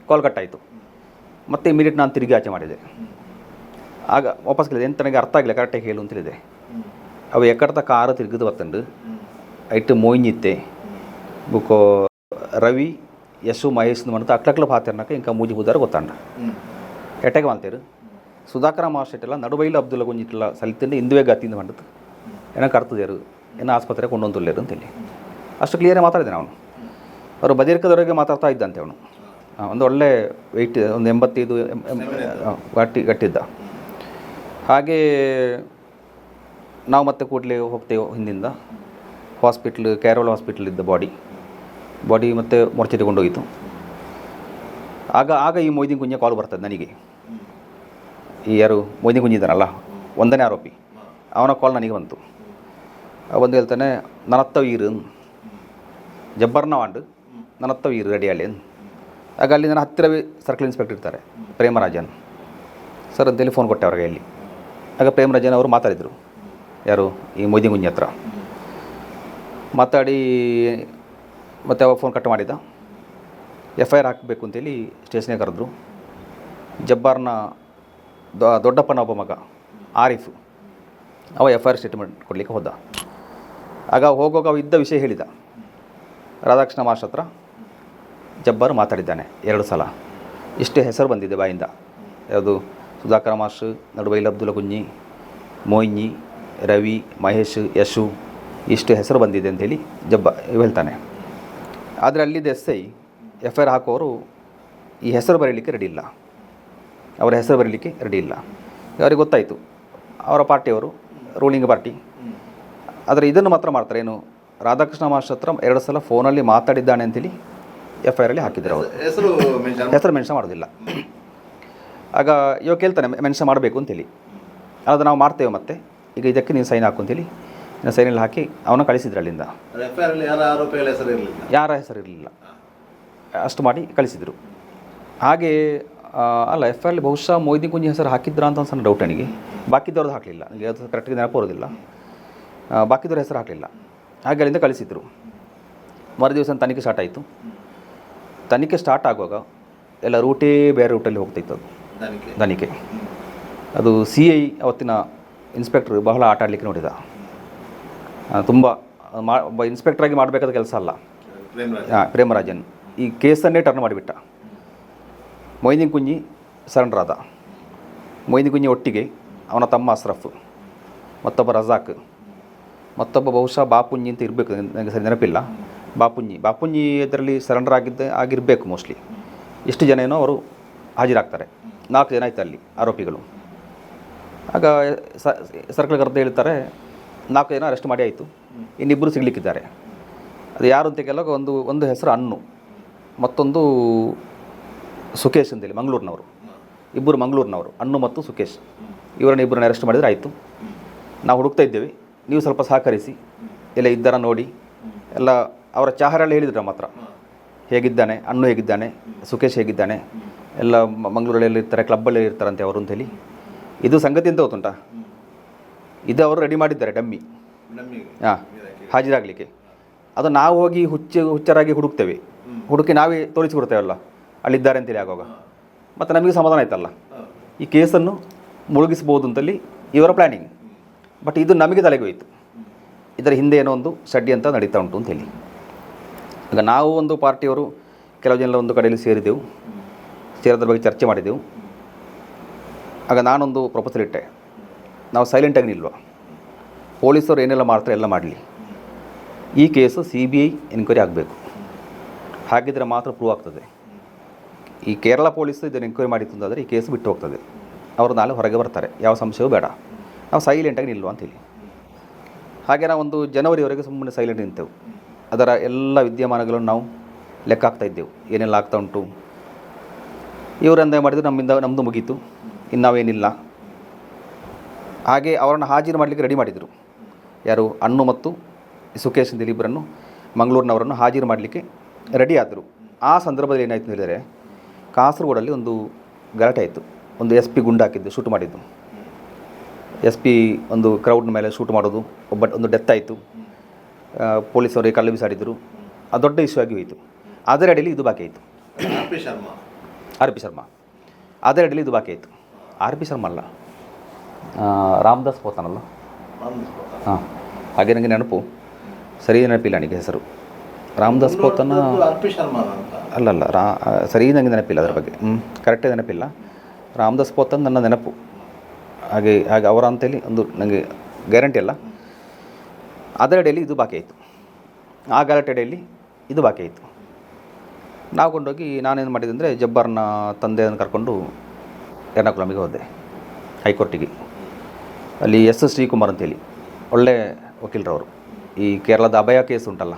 ಕಾಲ್ ಕಟ್ಟಾಯಿತು. ಮತ್ತು ಇಮಿಡಿಯೇಟ್ ನಾನು ತಿರುಗಿ ಆಚೆ ಮಾಡಿದೆ. ಆಗ ವಾಪಸ್ ಕೇಳಿದೆ, ಎಂತ ನನಗೆ ಅರ್ಥ ಆಗಿಲ್ಲ, ಕರೆಕ್ಟಾಗಿ ಹೇಳು ಅಂತ ಹೇಳಿದೆ. ಅವು ಎಕ್ಕಡ್ತ ಕಾರು ತಿರುಗಿದು ಬತ್ತಂಡು ಐಟು ಮೊಯ್ನಿತ್ತೆ ಬುಕ್ಕೋ ರವಿ, ಯಶು, ಮಹೇಶ್ ಮಾಡ್ತಾ ಅಕ್ಲಕ್ಲ ಭಾತಿರ್ನಾಕ ಇಂಕ ಮೂಜಿ ಪುದಾರ ಗೊತ್ತಾಂಡ ಎಟ್ಟೆಗೆ ಮಾಡ್ತೇರು. ಸುಧಾಕರ ಮಾಸ್ಟೆಲ್ಲ ನಡುಬೈಲು ಅಬ್ದುಲ್ಲ ಕುಂಜಿಟ್ಟಲ್ಲ ಸಲಿತಿಂದ ಇಂದುವೆ ಗತ್ತಿಂದ ಮಾಡಿದ್ದು ಏನೋ ಕರ್ತದೇರು, ಏನೋ ಆಸ್ಪತ್ರೆಗೆ ಕೊಂಡೊಂದುಲ್ಲೇರು ಅಂತೇಳಿ ಅಷ್ಟು ಕ್ಲಿಯರಾಗಿ ಮಾತಾಡಿದೆ ಅವನು. ಅವರು ಬದಿರ್ಕದವರೆಗೆ ಮಾತಾಡ್ತಾ ಇದ್ದಂತೆ ಅವನು. ಒಂದು ಒಳ್ಳೆ ವೆಯ್ಟ್, ಒಂದು 85 ಗಟ್ಟಿದ್ದ. ಹಾಗೇ ನಾವು ಮತ್ತೆ ಕೂಡಲೇ ಹೋಗ್ತೇವೆ ಹಿಂದಿಂದ ಹಾಸ್ಪಿಟ್ಲ್, ಕ್ಯಾರೋಲ್ ಹಾಸ್ಪಿಟ್ಲ್ ಇದ್ದ ಬಾಡಿ ಮತ್ತು ಮೊರ್ಚೆ ತಗೊಂಡೋಗಿತ್ತು. ಆಗ ಈ ಮೊಯ್ದೀನ್ ಕುಂಜೆ ಕಾಲ್ ಬರ್ತದೆ ನನಗೆ. ಈ ಯಾರು ಮೊಯ್ದೀನ್ ಕುಂಜಿ ಇದ್ದಾನಲ್ಲ, ಒಂದನೇ ಆರೋಪಿ, ಅವನ ಕಾಲ್ ನನಗೆ ಬಂತು. ಬಂದು ಹೇಳ್ತಾನೆ, ನನ್ನತ್ತವ ಈರು ಜಬ್ಬರ್ನ ವಾಂಡು ನನ್ನತ್ತವ ಈರು ರೆಡಿ ಅಲ್ಲಿ. ಆಗ ಅಲ್ಲಿ ನನ್ನ ಹತ್ತಿರವೇ ಸರ್ಕಲ್ ಇನ್ಸ್ಪೆಕ್ಟರ್ ಇರ್ತಾರೆ, ಪ್ರೇಮರಾಜನ್ ಸರ್ ಅಂತೇಳಿ ಫೋನ್ ಕೊಟ್ಟೆ ಅವ್ರಿಗೆ ಇಲ್ಲಿ. ಆಗ ಪ್ರೇಮರಾಜನ್ ಅವರು ಮಾತಾಡಿದರು, ಯಾರು ಈ ಮೊಯ್ದೀನ್ ಕುಂಜಿ ಹತ್ರ ಮಾತಾಡಿ, ಮತ್ತು ಅವಾಗ ಫೋನ್ ಕಟ್ ಮಾಡಿದ. FIR ಹಾಕಬೇಕು ಅಂತೇಳಿ ಸ್ಟೇಷನ್ಗೆ ಕರೆದ್ರು. ಜಬ್ಬಾರ್ನ ದೊಡ್ಡಪ್ಪನ ಒಬ್ಬ ಮಗ ಆರಿಫ್, ಅವ FIR ಸ್ಟೇಟ್ಮೆಂಟ್ ಕೊಡಲಿಕ್ಕೆ ಹೋದ. ಆಗ ಹೋಗುವಾಗ ಅವ ಇದ್ದ ವಿಷಯ ಹೇಳಿದ. ರಾಧಾಕೃಷ್ಣ ಮಾಸ್ಟರ್ ಹತ್ರ ಜಬ್ಬಾರ್ ಮಾತಾಡಿದ್ದಾನೆ 2 ಸಲ, ಇಷ್ಟೇ ಹೆಸರು ಬಂದಿದೆ ಬಾಯಿಂದ. ಯಾವುದು ಸುಧಾಕರ ಮಾಸ್ಟರ್, ನಡುಬೈಲ್ ಅಬ್ದುಲ್ಲ ಕುಂಜಿ, ಮೊಯ್ನಿ, ರವಿ, ಮಹೇಶ್, ಯಶು, ಇಷ್ಟು ಹೆಸರು ಬಂದಿದೆ ಅಂಥೇಳಿ ಹೇಳ್ತಾನೆ. ಆದರೆ ಅಲ್ಲಿದ್ದ SI FIR ಹಾಕೋರು ಈ ಹೆಸರು ಬರೀಲಿಕ್ಕೆ ರೆಡಿ ಇಲ್ಲ, ಅವರ ಹೆಸರು ಬರೀಲಿಕ್ಕೆ ರೆಡಿ ಇಲ್ಲ. ಅವರಿಗೆ ಗೊತ್ತಾಯಿತು, ಅವರ ಪಾರ್ಟಿಯವರು ರೂಲಿಂಗ್ ಪಾರ್ಟಿ. ಆದರೆ ಇದನ್ನು ಮಾತ್ರ ಮಾಡ್ತಾರೆ, ಏನು ರಾಧಾಕೃಷ್ಣ ಮಾಸ್ಟರ್ ಹತ್ರ 2 ಸಲ ಫೋನಲ್ಲಿ ಮಾತಾಡಿದ್ದಾನೆ ಅಂತೇಳಿ FIR ಅಲ್ಲಿ ಹಾಕಿದ್ದಾರೆ. ಅವರು ಹೆಸರು ಮೆನ್ಷನ್ ಮಾಡೋದಿಲ್ಲ. ಆಗ ಇವಾಗ ಕೇಳ್ತಾನೆ ಮೆನ್ಷನ್ ಮಾಡಬೇಕು ಅಂತೇಳಿ. ಅದು ನಾವು ಮಾಡ್ತೇವೆ, ಮತ್ತೆ ಈಗ ಇದಕ್ಕೆ ನೀವು ಸೈನ್ ಹಾಕು ಅಂತೇಳಿ ಸೈನಲ್ಲಿ ಹಾಕಿ ಅವನ ಕಳಿಸಿದ್ರು ಅಲ್ಲಿಂದ. ಯಾರ ಹೆಸರು ಇರಲಿಲ್ಲ, ಅಷ್ಟು ಮಾಡಿ ಕಳಿಸಿದರು. ಹಾಗೆ ಅಲ್ಲ, FIR ಅಲ್ಲಿ ಬಹುಶಃ ಮೊಯ್ದೀನ್ ಕುಂಜಿ ಹೆಸರು ಹಾಕಿದ್ರಾ ಅಂತ ಒಂದು ಸಣ್ಣ ಡೌಟ್ ನನಗೆ. ಬಾಕಿದವ್ರದ್ದು ಹಾಕಲಿಲ್ಲ, ನನಗೆ ಅದು ಕರೆಕ್ಟಾಗಿ ನೆನಪು ಬರೋದಿಲ್ಲ. ಬಾಕಿದವ್ರ ಹೆಸರು ಹಾಕಲಿಲ್ಲ. ಹಾಗೆ ಅಲ್ಲಿಂದ ಕಳಿಸಿದರು. ಮರುದಿವಸ ತನಿಖೆ ಸ್ಟಾರ್ಟ್ ಆಯಿತು. ತನಿಖೆ ಸ್ಟಾರ್ಟ್ ಆಗುವಾಗ ಎಲ್ಲ ರೂಟೇ ಬೇರೆ ರೂಟಲ್ಲಿ ಹೋಗ್ತಾಯಿತ್ತು. ಅದು ತನಿಖೆ, ಅದು CI ಅವತ್ತಿನ ಇನ್ಸ್ಪೆಕ್ಟ್ರ್ ಬಹಳ ಆಟ ಆಡಲಿಕ್ಕೆ ನೋಡಿದ. ತುಂಬ ಇನ್ಸ್ಪೆಕ್ಟ್ರಾಗಿ ಮಾಡಬೇಕಾದ ಕೆಲಸ ಅಲ್ಲ. ಪ್ರೇಮರಾಜನ್ ಈ ಕೇಸನ್ನೇ ಟರ್ನ್ ಮಾಡಿಬಿಟ್ಟ. ಮೊಯ್ದೀನ್ ಕುಂಜಿ ಸರೆಂಡರ್ ಆದ. ಮೊಯ್ದೀನ್ ಕುಂಜಿ ಒಟ್ಟಿಗೆ ಅವನ ತಮ್ಮ ಅಸ್ರಫ್, ಮತ್ತೊಬ್ಬ ರಜಾಕ್, ಮತ್ತೊಬ್ಬ ಬಹುಶಃ ಬಾಪುಂಜಿ ಅಂತ ಇರಬೇಕು, ನನಗೆ ಸರಿ ನೆನಪಿಲ್ಲ. ಬಾಪುಂಜಿ ಇದರಲ್ಲಿ ಸರೆಂಡರ್ ಆಗಿರಬೇಕು ಮೋಸ್ಟ್ಲಿ. ಎಷ್ಟು ಜನ ಏನೋ ಅವರು ಹಾಜರಾಗ್ತಾರೆ. 4 ಜನ ಆಯ್ತು ಅಲ್ಲಿ ಆರೋಪಿಗಳು. ಆಗ ಸರ್ಕಲ್ ಕರೆದು ಹೇಳ್ತಾರೆ, 4 ಜನ ಅರೆಸ್ಟ್ ಮಾಡಿ ಆಯಿತು, ಇನ್ನಿಬ್ಬರು ಸಿಗಲಿಕ್ಕಿದ್ದಾರೆ. ಅದು ಯಾರು ಅಂತ ಕೇಳುವಾಗ ಒಂದು ಹೆಸರು ಅನ್ನು, ಮತ್ತೊಂದು ಸುಕೇಶ್ ಅಂತೇಳಿ ಮಂಗಳೂರಿನವರು, ಇಬ್ಬರು ಮಂಗಳೂರಿನವರು, ಅನ್ನು ಮತ್ತು ಸುಕೇಶ್. ಇಬ್ಬರನ್ನ ಅರೆಸ್ಟ್ ಮಾಡಿದರೆ ಆಯಿತು, ನಾವು ಹುಡುಕ್ತಾ ಇದ್ದೇವೆ, ನೀವು ಸ್ವಲ್ಪ ಸಹಕರಿಸಿ, ಎಲ್ಲ ಇದ್ದಾರ ನೋಡಿ. ಎಲ್ಲ ಅವರ ಚಾಹರೆಲ್ಲ ಹೇಳಿದ್ರು ನಮ್ಮ ಹತ್ರ, ಹೇಗಿದ್ದಾನೆ ಅನ್ನು, ಹೇಗಿದ್ದಾನೆ ಸುಕೇಶ್, ಹೇಗಿದ್ದಾನೆ, ಎಲ್ಲ ಮಂಗಳೂರಲ್ಲಿ ಇರ್ತಾರೆ, ಕ್ಲಬ್ಬಲ್ಲಿ ಇರ್ತಾರಂತೆ ಅವರು ಅಂತೇಳಿ. ಇದು ಸಂಗತಿ ಅಂತ ಗೊತ್ತುಂಟಾ, ಇದು ಅವರು ರೆಡಿ ಮಾಡಿದ್ದಾರೆ ಡಮ್ಮಿ, ಹಾಂ, ಹಾಜರಾಗಲಿಕ್ಕೆ. ಅದು ನಾವು ಹೋಗಿ ಹುಚ್ಚರಾಗಿ ಹುಡುಕ್ತೇವೆ, ಹುಡುಕಿ ನಾವೇ ತೋರಿಸಿಕೊಡ್ತೇವಲ್ಲ ಅಲ್ಲಿದ್ದಾರೆ ಅಂತೇಳಿ ಆಗುವಾಗ, ಮತ್ತು ನಮಗೆ ಸಮಾಧಾನ ಆಯ್ತಲ್ಲ, ಈ ಕೇಸನ್ನು ಮುಳುಗಿಸ್ಬೋದು ಅಂತಲ್ಲಿ ಇವರ ಪ್ಲ್ಯಾನಿಂಗ್. ಬಟ್ ಇದು ನಮಗೆ ತಲೆಗೆ ಹೋಯಿತು, ಇದರ ಹಿಂದೆ ಏನೋ ಒಂದು ಷಡ್ಯಂತ್ರ ನಡೀತಾ ಉಂಟು ಅಂತೇಳಿ. ಈಗ ನಾವು ಒಂದು ಪಾರ್ಟಿಯವರು ಕೆಲವು ಜನ ಒಂದು ಕಡೆಯಲ್ಲಿ ಸೇರಿದೆವು, ಸೇರೋದ್ರ ಬಗ್ಗೆ ಚರ್ಚೆ ಮಾಡಿದೆವು. ಆಗ ನಾನೊಂದು ಪ್ರಪೋಸಲ್ ಇಟ್ಟೆ, ನಾವು ಸೈಲೆಂಟಾಗಿ ನಿಲ್ವ, ಪೊಲೀಸರು ಏನೆಲ್ಲ ಮಾಡ್ತಾರೆ ಎಲ್ಲ ಮಾಡಲಿ, ಈ ಕೇಸು CBI ಎನ್ಕ್ವೈರಿ ಆಗಬೇಕು, ಹಾಗಿದ್ರೆ ಮಾತ್ರ ಪ್ರೂವ್ ಆಗ್ತದೆ. ಈ ಕೇರಳ ಪೊಲೀಸು ಇದನ್ನು ಎನ್ಕ್ವೈರಿ ಮಾಡಿತ್ತು ಅಂತಂದರೆ ಈ ಕೇಸು ಬಿಟ್ಟು ಹೋಗ್ತದೆ, ಅವರು ನಾಳೆ ಹೊರಗೆ ಬರ್ತಾರೆ, ಯಾವ ಸಂಶಯವೂ ಬೇಡ, ನಾವು ಸೈಲೆಂಟಾಗಿ ನಿಲ್ವ ಅಂತೇಳಿ. ಹಾಗೆ ನಾವು ಒಂದು ಜನವರಿವರೆಗೆ ಸುಮ್ಮನೆ ಸೈಲೆಂಟ್ ನಿಂತೆವು. ಅದರ ಎಲ್ಲ ವಿದ್ಯಮಾನಗಳನ್ನು ನಾವು ಲೆಕ್ಕ ಹಾಕ್ತಾ ಇದ್ದೆವು, ಏನೆಲ್ಲ ಆಗ್ತಾ ಉಂಟು. ಇವರು ಎಂದ ಮಾಡಿದ್ರು, ನಮ್ಮದು ಮುಗೀತು, ಇನ್ನು ನಾವೇನಿಲ್ಲ. ಹಾಗೆ ಅವರನ್ನು ಹಾಜರು ಮಾಡಲಿಕ್ಕೆ ರೆಡಿ ಮಾಡಿದರು, ಯಾರು ಅನ್ನು ಮತ್ತು ಸುಕೇಶ್ ಅಂತೇಳಿ ಇಬ್ಬರನ್ನು, ಮಂಗಳೂರಿನವರನ್ನು ಹಾಜರು ಮಾಡಲಿಕ್ಕೆ ರೆಡಿ ಆದರು. ಆ ಸಂದರ್ಭದಲ್ಲಿ ಏನಾಯಿತು ಹೇಳಿದರೆ, ಕಾಸರಗೋಡಲ್ಲಿ ಒಂದು ಗಲಾಟೆ ಆಯಿತು. ಒಂದು SP ಗುಂಡು ಹಾಕಿದ್ದು, ಶೂಟ್ ಮಾಡಿದ್ದು, SP ಒಂದು ಕ್ರೌಡ್ನ ಮೇಲೆ ಶೂಟ್ ಮಾಡೋದು, ಒಂದು ಡೆತ್ ಆಯಿತು. ಪೊಲೀಸವರಿಗೆ ಕಲ್ಲು ಬಿಸಾಡಿದರು, ಅದು ದೊಡ್ಡ ಇಶ್ಯೂ ಆಗಿ ಹೋಯಿತು. ಅದರ ಅಡಿಯಲ್ಲಿ ಇದು ಬಾಕಿ ಆಯಿತು. RP ಶರ್ಮಾ ಅದರ ಅಡಿಯಲ್ಲಿ ಇದು ಬಾಕಿ ಆಯಿತು. RP ಶರ್ಮಾ ಅಲ್ಲ, ರಾಮದಾಸ್ ಪೋತನಲ್ಲ, ಹಾಂ, ಹಾಗೆ ನನಗೆ ನೆನಪು ಸರಿ ನೆನಪಿಲ್ಲ ನನಗೆ ಹೆಸರು. ರಾಮದಾಸ್ ಪೋತನ ಅಲ್ಲಲ್ಲ, ಸರಿ ನನಗೆ ನೆನಪಿಲ್ಲ ಅದರ ಬಗ್ಗೆ, ಕರೆಕ್ಟಾಗಿ ನೆನಪಿಲ್ಲ. ರಾಮದಾಸ್ ಪೋತನ್ ನನ್ನ ನೆನಪು, ಹಾಗೆ ಅವರ ಅಂತೇಳಿ ಒಂದು ನನಗೆ ಗ್ಯಾರಂಟಿ ಅಲ್ಲ. ಅದರ ಅಡಿಯಲ್ಲಿ ಇದು ಬಾಕಿ ಆಯಿತು, ಆ ಗಲಾಟೆ ಅಡಿಯಲ್ಲಿ ಇದು ಬಾಕಿ ಆಯಿತು. ನಾವು ಕೊಂಡೋಗಿ ನಾನೇನು ಮಾಡಿದೆ ಅಂದರೆ, ಜಬ್ಬಾರ್ನ ತಂದೆಯನ್ನು ಕರ್ಕೊಂಡು ಎರ್ನಾಕುಲಮಿಗೆ ಹೋದೆ, ಹೈಕೋರ್ಟಿಗೆ. ಅಲ್ಲಿ S ಶ್ರೀಕುಮಾರ್ ಅಂತೇಳಿ ಒಳ್ಳೆ ವಕೀಲರವರು. ಈ ಕೇರಳದ ಅಭಯ ಕೇಸ್ ಉಂಟಲ್ಲ,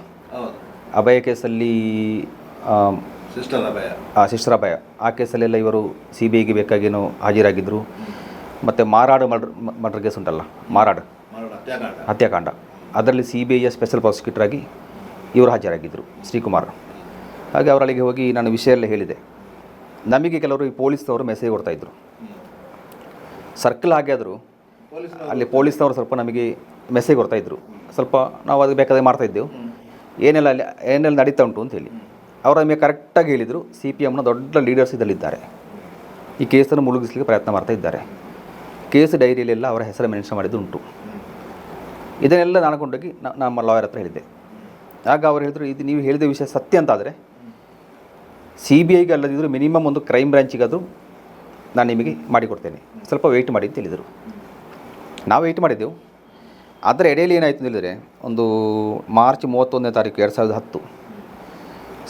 ಅಭಯ ಕೇಸಲ್ಲಿ ಸಿಸ್ಟರ್ ಅಭಯ, ಆ ಕೇಸಲ್ಲೆಲ್ಲ ಇವರು CBIಗೆ ಬೇಕಾಗೇನೋ ಹಾಜರಾಗಿದ್ದರು. ಮತ್ತು ಮಾರಾಡು ಮರ್ಡರ್ ಕೇಸ್ ಉಂಟಲ್ಲ, ಮಾರಾಡು ಹತ್ಯಾಕಾಂಡ, ಅದರಲ್ಲಿ CBIಯ ಸ್ಪೆಷಲ್ ಪ್ರಾಸಿಕ್ಯೂಟರ್ ಆಗಿ ಇವರು ಹಾಜರಾಗಿದ್ದರು, ಶ್ರೀಕುಮಾರ್. ಹಾಗೆ ಅವರಲ್ಲಿಗೆ ಹೋಗಿ ನಾನು ವಿಷಯ ಎಲ್ಲ ಹೇಳಿದೆ. ನಮಗೆ ಕೆಲವರು ಈ ಪೊಲೀಸ್ನವರು ಮೆಸೇಜ್ ಕೊಡ್ತಾಯಿದ್ರು, ಸರ್ಕಲ್ ಹಾಗೆ ಆದರೂ ಅಲ್ಲಿ ಪೊಲೀಸ್ನವರು ಸ್ವಲ್ಪ ನಮಗೆ ಮೆಸೇಜ್ ಕೊಡ್ತಾಯಿದ್ರು. ಸ್ವಲ್ಪ ನಾವು ಅದು ಬೇಕಾದಾಗ ಮಾಡ್ತಾಯಿದ್ದೆವು, ಏನೆಲ್ಲ ನಡೀತಾ ಉಂಟು ಅಂತೇಳಿ. ಅವರು ನಮಗೆ ಕರೆಕ್ಟಾಗಿ ಹೇಳಿದರು, CPMನ ದೊಡ್ಡ ಲೀಡರ್ಸ್ ಇದರಲ್ಲಿದ್ದಾರೆ, ಈ ಕೇಸನ್ನು ಮುಳುಗಿಸ್ಲಿಕ್ಕೆ ಪ್ರಯತ್ನ ಮಾಡ್ತಾ ಇದ್ದಾರೆ. ಕೇಸ್ ಡೈರಿಯಲ್ಲೆಲ್ಲ ಅವರ ಹೆಸರು ಮೆನ್ಷನ್ ಮಾಡಿದ್ದು ಉಂಟು. ಇದನ್ನೆಲ್ಲ ನಾನು ಕೊಂಡೋಗಿ ನಮ್ಮ ಲಾಯರ್ ಹತ್ರ ಹೇಳಿದ್ದೆ. ಆಗ ಅವರು ಹೇಳಿದರು, ಇದು ನೀವು ಹೇಳಿದ ವಿಷಯ ಸತ್ಯ ಅಂತಾದರೆ CBIಗೆ ಅಲ್ಲದಿದ್ದರೂ ಮಿನಿಮಮ್ ಒಂದು ಕ್ರೈಮ್ ಬ್ರಾಂಚಿಗಾದರೂ ನಾನು ನಿಮಗೆ ಮಾಡಿಕೊಡ್ತೇನೆ, ಸ್ವಲ್ಪ ವೆಯ್ಟ್ ಮಾಡಿ ಅಂತ ಹೇಳಿದರು. ನಾವು ವೆಯ್ಟ್ ಮಾಡಿದ್ದೆವು. ಅದರ ಎಡೆಯಲ್ಲಿ ಏನಾಯಿತು ಅಂತ ಹೇಳಿದರೆ, ಒಂದು ಮಾರ್ಚ್ 31ನೇ ತಾರೀಕು 2010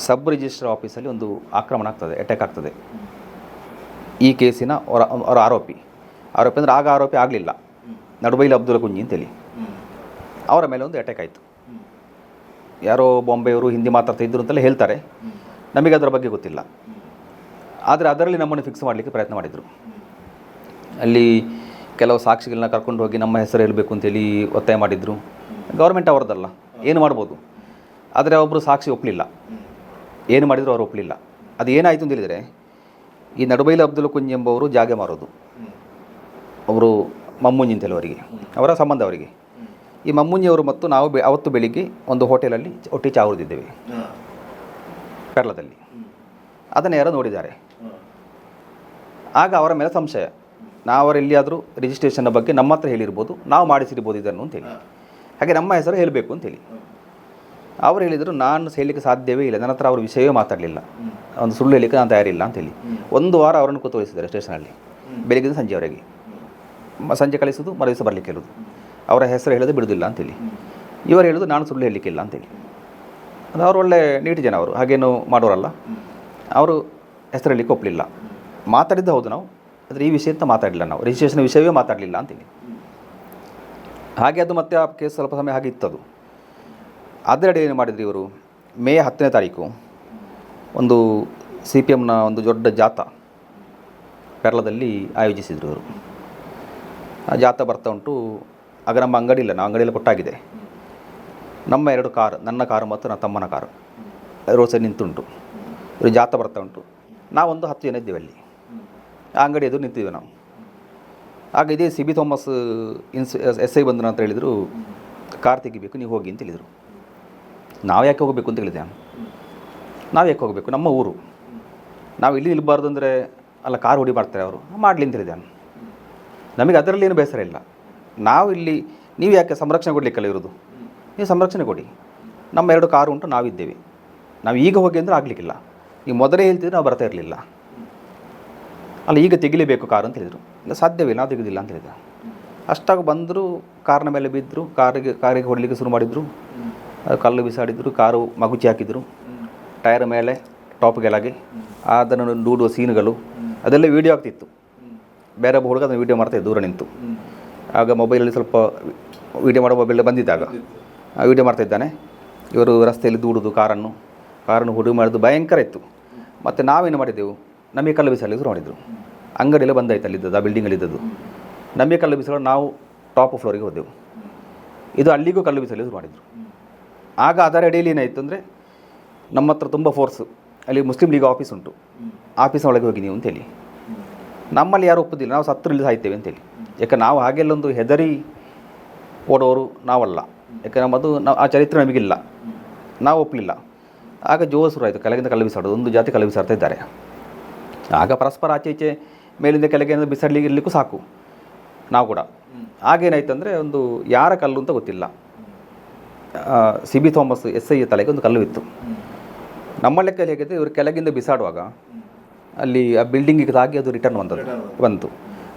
ಸಬ್ ರಿಜಿಸ್ಟ್ರಾರ್ ಆಫೀಸಲ್ಲಿ ಒಂದು ಆಕ್ರಮಣ ಆಗ್ತದೆ, ಅಟ್ಯಾಕ್ ಆಗ್ತದೆ. ಈ ಕೇಸಿನ ಅವರ ಆರೋಪಿ ಅಂದರೆ ಆಗ ಆರೋಪಿ ಆಗಲಿಲ್ಲ, ನಡುಬೈಲ್ ಅಬ್ದುಲ್ ಕುಂಜಿ ಅಂತೇಳಿ, ಅವರ ಮೇಲೆ ಒಂದು ಅಟ್ಯಾಕ್ ಆಯಿತು. ಯಾರೋ ಬಾಂಬೆಯವರು ಹಿಂದಿ ಮಾತಾಡ್ತಾ ಇದ್ದರು ಅಂತೆಲ್ಲ ಹೇಳ್ತಾರೆ, ನಮಗೆ ಅದರ ಬಗ್ಗೆ ಗೊತ್ತಿಲ್ಲ. ಆದರೆ ಅದರಲ್ಲಿ ನಮ್ಮನ್ನು ಫಿಕ್ಸ್ ಮಾಡಲಿಕ್ಕೆ ಪ್ರಯತ್ನ ಮಾಡಿದರು. ಅಲ್ಲಿ ಕೆಲವು ಸಾಕ್ಷಿಗಳನ್ನ ಕರ್ಕೊಂಡು ಹೋಗಿ ನಮ್ಮ ಹೆಸರು ಹೇಳಬೇಕು ಅಂತೇಳಿ ಒತ್ತಾಯ ಮಾಡಿದರು. ಗೌರ್ಮೆಂಟ್ ಅವರದಲ್ಲ, ಏನು ಮಾಡ್ಬೋದು. ಆದರೆ ಒಬ್ಬರು ಸಾಕ್ಷಿ ಒಪ್ಪಲಿಲ್ಲ, ಏನು ಮಾಡಿದರೂ ಅವರು ಒಪ್ಪಲಿಲ್ಲ. ಅದು ಏನಾಯಿತು ಅಂತ ಹೇಳಿದರೆ, ಈ ನಡುಬೈಲ್ ಅಬ್ದುಲ್ ಕುಂಜಿ ಎಂಬವರು ಜಾಗ ಮಾರೋದು, ಅವರು ಮಮ್ಮುಂಜಿ ಅಂತೇಳಿ ಅವರಿಗೆ, ಅವರ ಸಂಬಂಧ ಅವರಿಗೆ. ಈ ಮಮ್ಮುಂಜಿಯವರು ಮತ್ತು ನಾವು ಅವತ್ತು ಬೆಳಿಗ್ಗೆ ಒಂದು ಹೋಟೆಲಲ್ಲಿ ಒಟ್ಟಿಗೆ ಚಾ ಹುರಿದಿದ್ದೇವೆ ಕೇರಳದಲ್ಲಿ. ಅದನ್ನು ಯಾರೋ ನೋಡಿದ್ದಾರೆ. ಆಗ ಅವರ ಮೇಲೆ ಸಂಶಯ, ನಾವು ಎಲ್ಲಿಯಾದರೂ ರಿಜಿಸ್ಟ್ರೇಷನ್ನ ಬಗ್ಗೆ ನಮ್ಮ ಹತ್ರ ಹೇಳಿರ್ಬೋದು, ನಾವು ಮಾಡಿಸಿರ್ಬೋದು ಇದನ್ನು ಅಂತೇಳಿ. ಹಾಗೆ ನಮ್ಮ ಹೆಸರು ಹೇಳಬೇಕು ಅಂತೇಳಿ ಅವರು ಹೇಳಿದರು. ನಾನು ಹೇಳಲಿಕ್ಕೆ ಸಾಧ್ಯವೇ ಇಲ್ಲ, ನನ್ನ ಹತ್ರ ಅವ್ರ ವಿಷಯವೇ ಮಾತಾಡಲಿಲ್ಲ, ಒಂದು ಸುಳ್ಳು ಹೇಳಲಿಕ್ಕೆ ನಾನು ತಯಾರಿಲ್ಲ ಅಂತೇಳಿ. ಒಂದು ವಾರ ಅವರನ್ನು ಕೂತೊಳಿಸಿದ್ದಾರೆ ಸ್ಟೇಷನಲ್ಲಿ, ಬೆಳಗ್ಗಿಂದ ಸಂಜೆವರೆಗೆ. ಸಂಜೆ ಕಳಿಸೋದು, ಮರುದಿವಸ ಬರಲಿಕ್ಕೆ ಹೇಳೋದು, ಅವರ ಹೆಸರು ಹೇಳೋದು ಬಿಡೋದಿಲ್ಲ ಅಂತೇಳಿ. ಇವರು ಹೇಳೋದು ನಾನು ಸುಳ್ಳು ಹೇಳಲಿಕ್ಕಿಲ್ಲ ಅಂತೇಳಿ. ಅದು ಅವರು ಒಳ್ಳೆ ನೀಟ್ ಜನ, ಅವರು ಹಾಗೇನು ಮಾಡೋರಲ್ಲ. ಅವರು ಹೆಸರು ಹೇಳಲಿಕ್ಕೆ ಒಪ್ಪಲಿಲ್ಲ. ಮಾತಾಡಿದ್ದು ಹೌದು ನಾವು, ಆದರೆ ಈ ವಿಷಯ ಅಂತ ಮಾತಾಡಲಿಲ್ಲ, ನಾವು ರಿಜಿಸ್ಟ್ರೇಷನ್ ವಿಷಯವೇ ಮಾತಾಡಲಿಲ್ಲ ಅಂತೇಳಿ. ಹಾಗೆ ಅದು ಮತ್ತೆ ಆ ಕೇಸ್ ಸ್ವಲ್ಪ ಸಮಯ ಹಾಗೆ ಇತ್ತದು. ಅದರಡಿ ಏನು ಮಾಡಿದ್ರು ಇವರು, ಮೇ 10ನೇ ತಾರೀಕು ಒಂದು CPMನ ಒಂದು ದೊಡ್ಡ ಜಾಥಾ ಪೆರ್ಲದಲ್ಲಿ ಆಯೋಜಿಸಿದರು ಅವರು. ಆ ಜಾಥಾ ಬರ್ತಾ ಉಂಟು. ಆಗ ನಮ್ಮ ಅಂಗಡಿ ಇಲ್ಲ, ನಾವು ಅಂಗಡಿಯಲ್ಲಿ ಕೊಟ್ಟಾಗಿದೆ. ನಮ್ಮ 2 ಕಾರ್, ನನ್ನ ಕಾರು ಮತ್ತು ನನ್ನ ತಮ್ಮನ ಕಾರು ರೋಡ್ ಸೈಡ್ ನಿಂತುಂಟು. ಇವರು ಜಾಥಾ ಬರ್ತಾ ಉಂಟು. ನಾವೊಂದು 10 ಜನ ಇದ್ದೇವೆ ಅಲ್ಲಿ. ಆ ಅಂಗಡಿ ಎದುರು ನಿಂತಿದ್ದೇವೆ ನಾವು. ಆಗ ಇದೇ CB ಥಾಮಸ್ SI ಬಂದರು ಅಂತ ಹೇಳಿದರು, ಕಾರ್ ತೆಗಿಬೇಕು, ನೀವು ಹೋಗಿ ಅಂತ ಹೇಳಿದರು. ನಾವು ಯಾಕೆ ಹೋಗಬೇಕು ಅಂತ ಹೇಳಿದೆ ನಾನು. ನಾವು ಯಾಕೆ ಹೋಗಬೇಕು, ನಮ್ಮ ಊರು, ನಾವು ಇಲ್ಲಿ ನಿಲ್ಬಾರ್ದು ಅಂದರೆ ಅಲ್ಲ ಕಾರ್ ಹೊಡಿ ಮಾಡ್ತಾರೆ ಅವರು, ಮಾಡಲಿ ಅಂತ ಹೇಳಿದೆ ನಾನು. ನಮಗೆ ಅದರಲ್ಲಿ ಏನು ಬೇಸರ ಇಲ್ಲ. ನಾವು ಇಲ್ಲಿ ನೀವು ಯಾಕೆ ಸಂರಕ್ಷಣೆ ಕೊಡಲಿಕ್ಕಲ್ಲ ಇರೋದು, ನೀವು ಸಂರಕ್ಷಣೆ ಕೊಡಿ. ನಮ್ಮ 2 ಕಾರು ಉಂಟು, ನಾವಿದ್ದೇವೆ. ನಾವು ಈಗ ಹೋಗಿ ಅಂದರೆ ಆಗಲಿಕ್ಕಿಲ್ಲ. ನೀವು ಮೊದಲೇ ಹೇಳ್ತಿದ್ರೆ ನಾವು ಬರ್ತಾ ಇರಲಿಲ್ಲ. ಅಲ್ಲ ಈಗ ತೆಗಿಲೇಬೇಕು ಕಾರು ಅಂತ ಹೇಳಿದರು. ಇಲ್ಲ ಸಾಧ್ಯವಿಲ್ಲ, ನಾವು ತೆಗೆದಿಲ್ಲ ಅಂತ ಹೇಳಿದೆ. ಅಷ್ಟಾಗ ಬಂದರು, ಕಾರ್ನ ಮೇಲೆ ಬಿದ್ದರು, ಕಾರಿಗೆ ಹೊಡಲಿಕ್ಕೆ ಶುರು ಮಾಡಿದರು. ಕಲ್ಲು ಬಿಸಾಡಿದರು, ಕಾರು ಮಗುಚಿ ಹಾಕಿದರು, ಟೈರ್ ಮೇಲೆ ಟಾಪ್ಗೆಲಾಗಿ ಅದನ್ನು ದೂಡುವ ಸೀನುಗಳು ಅದೆಲ್ಲ ವೀಡಿಯೋ ಆಗ್ತಿತ್ತು. ಬೇರೆ ಹುಡುಗ ಅದನ್ನು ವೀಡಿಯೋ ಮಾಡ್ತಾಯಿದ್ದ ದೂರ ನಿಂತು. ಆಗ ಮೊಬೈಲಲ್ಲಿ ಸ್ವಲ್ಪ ವೀಡಿಯೋ ಮಾಡೋ ಮೊಬೈಲ್ ಬಂದಿದ್ದಾಗ ವೀಡಿಯೋ ಮಾಡ್ತಾಯಿದ್ದಾನೆ. ಇವರು ರಸ್ತೆಯಲ್ಲಿ ದೂಡುದು ಕಾರನ್ನು ಹುಡುಗ ಮಾಡೋದು ಭಯಂಕರ ಇತ್ತು. ಮತ್ತು ನಾವೇನು ಮಾಡಿದ್ದೆವು, ನಮಗೆ ಕಲ್ಲು ಬಿಸಾಡಲಿಕ್ಕೆ ಶುರು ಮಾಡಿದರು. ಅಂಗಡಿಯಲ್ಲೇ ಬಂದಾಯ್ತು ಅಲ್ಲಿದ್ದದ್ದು, ಆ ಬಿಲ್ಡಿಂಗಲ್ಲಿದ್ದದ್ದು. ನಮಗೆ ಕಲ್ಲು ಬಿಸಾಡೋ ನಾವು ಟಾಪ್ ಫ್ಲೋರಿಗೆ ಹೋದೆವು. ಇದು ಅಲ್ಲಿಗೂ ಕಲ್ಲು ಬಿಸಾಡಲಿಕ್ಕೆ ಶುರು ಮಾಡಿದರು. ಆಗ ಅದರ ಅಡಿಯಲ್ಲಿ ಏನಾಯಿತು ಅಂದರೆ, ನಮ್ಮ ಹತ್ರ ತುಂಬ ಫೋರ್ಸು, ಅಲ್ಲಿ ಮುಸ್ಲಿಂ ಲೀಗ್ ಆಫೀಸ್ ಉಂಟು, ಆಫೀಸ್ನ ಒಳಗೆ ಹೋಗಿ ನೀವು ಅಂತೇಳಿ. ನಮ್ಮಲ್ಲಿ ಯಾರು ಒಪ್ಪೋದಿಲ್ಲ, ನಾವು ಸತ್ತರಲ್ಲಿ ಸಾಯ್ತೇವೆ ಅಂತೇಳಿ. ಯಾಕೆ ನಾವು ಹಾಗೆಲ್ಲೊಂದು ಹೆದರಿ ಓಡೋರು ನಾವಲ್ಲ. ಯಾಕೆ ನಮ್ಮದು ಆ ಚರಿತ್ರೆ ನಮಗಿಲ್ಲ, ನಾವು ಒಪ್ಪಲಿಲ್ಲ. ಆಗ ಜೋರು ಶುರು ಆಯಿತು, ಕೆಳಗಿಂದ ಕಲ್ಲು ಬಿಸಾಡೋದು, ಒಂದು ಜಾತಿ ಕಲ್ಲು ಬಿಸಾಡ್ತಾ ಇದ್ದಾರೆ. ಆಗ ಪರಸ್ಪರ ಆಚೆ ಈಚೆ ಮೇಲಿಂದ ಕೆಳಗೆ ಬಿಸಾಡಲಿಕ್ಕೆ ಇರಲಿಕ್ಕೂ ಸಾಕು ನಾವು ಕೂಡ. ಆಗೇನಾಯ್ತು ಅಂದರೆ, ಒಂದು ಯಾರ ಕಲ್ಲು ಅಂತ ಗೊತ್ತಿಲ್ಲ, CB ಥಾಮಸ್ SI ತಲೆಗೆ ಒಂದು ಕಲ್ಲು ಇತ್ತು. ನಮ್ಮ ಲೆಕ್ಕದಲ್ಲಿ ಹೇಗಿದೆ, ಇವರು ಕೆಳಗಿಂದ ಬಿಸಾಡುವಾಗ ಅಲ್ಲಿ ಆ ಬಿಲ್ಡಿಂಗಿಗೆ ತಾಗಿ ಅದು ರಿಟರ್ನ್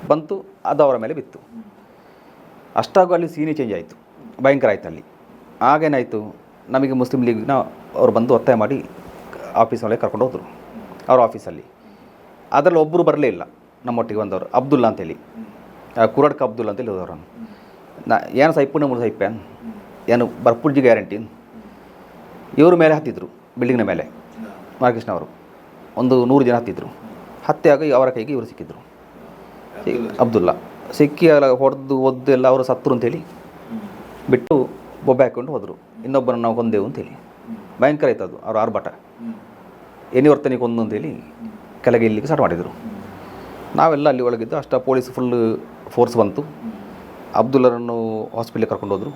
ಬಂತು, ಅದು ಅವರ ಮೇಲೆ ಬಿತ್ತು. ಅಷ್ಟಾಗೂ ಅಲ್ಲಿ ಸೀನಿ ಚೇಂಜ್ ಆಯಿತು, ಭಯಂಕರ ಆಯಿತು ಅಲ್ಲಿ. ಆಗೇನಾಯಿತು, ನಮಗೆ ಮುಸ್ಲಿಂ ಲೀಗ್ನ ಅವರು ಬಂದು ಒತ್ತಾಯ ಮಾಡಿ ಆಫೀಸೊಳಗೆ ಕರ್ಕೊಂಡು ಹೋದರು. ಅವ್ರ ಆಫೀಸಲ್ಲಿ ಅದರಲ್ಲಿ ಒಬ್ಬರು ಬರಲೇ ಇಲ್ಲ ನಮ್ಮೊಟ್ಟಿಗೆ ಬಂದವರು, ಅಬ್ದುಲ್ಲಾ ಅಂತೇಳಿ, ಕುರಡ್ಕ ಅಬ್ದುಲ್ಲಾ ಅಂತೇಳಿ ಹೋದವ್ರನ್ನು. ಏನು ಸೈಪುನ ಮೂರು ಸೈಪೆ ಏನು ಬರ್ಪುಡ್ಜಿ ಗ್ಯಾರಂಟಿ ಇವರು ಮೇಲೆ ಹತ್ತಿದ್ರು, ಬಿಲ್ಡಿಂಗ್ನ ಮೇಲೆ ಮಾರ್ಕೃಷ್ಣ ಅವರು ಒಂದು 100 ಜನ ಹತ್ತಿಯಾಗ ಅವರ ಕೈಗೆ ಇವರು ಸಿಕ್ಕಿದ್ರು. ಅಬ್ದುಲ್ಲಾ ಸಿಕ್ಕಿ ಹೊಡೆದು ಒದ್ದು ಎಲ್ಲ ಅವರು ಸತ್ತರು ಅಂತೇಳಿ ಬಿಟ್ಟು ಬೊಬ್ಬೆ ಹಾಕ್ಕೊಂಡು ಹೋದರು. ಇನ್ನೊಬ್ಬರನ್ನು ನಾವು ಕೊಂದೆವು ಅಂತೇಳಿ ಭಯಂಕರ ಆಯ್ತು ಅದು. ಅವ್ರ ಆರ್ಭಟ ಏನಿವರ್ತನಿಗೆ ಕೊಂದು ಅಂತೇಳಿ ಕೆಳಗೆ ಇಲ್ಲಿಗೆ ಸ್ಟಾರ್ಟ್ ಮಾಡಿದರು. ನಾವೆಲ್ಲ ಅಲ್ಲಿ ಒಳಗಿದ್ದು ಅಷ್ಟು ಪೊಲೀಸ್ ಫುಲ್ ಫೋರ್ಸ್ ಬಂತು. ಅಬ್ದುಲ್ಲರನ್ನು ಹಾಸ್ಪಿಟ್ಲಿಗೆ ಕರ್ಕೊಂಡು ಹೋದರು.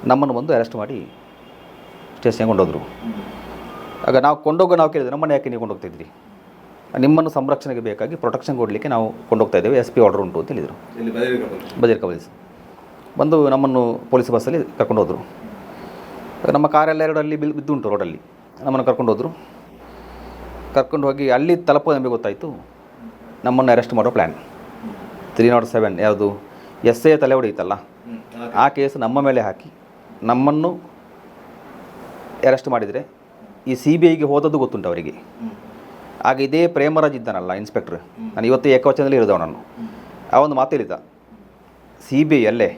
ನಮ್ಮನ್ನು ಬಂದು ಅರೆಸ್ಟ್ ಮಾಡಿ ಸ್ಟೇಷನ್ಗೆ ಕೊಂಡೋದ್ರು. ಆಗ ನಾವು ಕೇಳಿದ್ವಿ, ನಮ್ಮನ್ನು ಯಾಕೆ ನೀವು ಕೊಂಡೋಗ್ತಾಯಿದ್ರಿ, ನಿಮ್ಮನ್ನು ಸಂರಕ್ಷಣೆಗೆ ಬೇಕಾಗಿ ಪ್ರೊಟೆಕ್ಷನ್ ಕೊಡಲಿಕ್ಕೆ ನಾವು ಕೊಂಡೋಗ್ತಾ ಇದ್ದೇವೆ, SP ಆರ್ಡರ್ ಉಂಟು ಅಂತ ಹೇಳಿದರು. ಬಜರ್ಕ ಪೊಲೀಸ್ ಬಂದು ನಮ್ಮನ್ನು ಪೊಲೀಸ್ ಬಸ್ಸಲ್ಲಿ ಕರ್ಕೊಂಡು ಹೋದರು. ನಮ್ಮ ಕಾರೆಲ್ಲ 2 ಅಲ್ಲಿ ಬಿದ್ದುಂಟು ರೋಡಲ್ಲಿ. ನಮ್ಮನ್ನು ಕರ್ಕೊಂಡು ಹೋದರು. ಕರ್ಕೊಂಡು ಹೋಗಿ ಅಲ್ಲಿ ತಲುಪೋ ನಮಗೆ ಗೊತ್ತಾಯಿತು, ನಮ್ಮನ್ನು ಅರೆಸ್ಟ್ ಮಾಡೋ ಪ್ಲ್ಯಾನ್ 307 ಯಾವುದು SI ತಲೆ ಹೊಡೆಯಿತಲ್ಲ, ಆ ಕೇಸ್ ನಮ್ಮ ಮೇಲೆ ಹಾಕಿ ನಮ್ಮನ್ನು ಅರೆಸ್ಟ್ ಮಾಡಿದರೆ ಈ CBIಗೆ ಹೋದದ್ದು ಗೊತ್ತುಂಟು ಅವರಿಗೆ. ಆಗ ಇದೇ ಪ್ರೇಮರಾಜ್ ಇದ್ದಾನಲ್ಲ ಇನ್ಸ್ಪೆಕ್ಟ್ರ್, ನಾನು ಇವತ್ತು ಏಕವಚನದಲ್ಲಿ ಹೇಳಿದವ ನಾನು. ಆ ಒಂದು ಮಾತು ಹೇಳಿದ, CBI ಅಲ್ಲೇ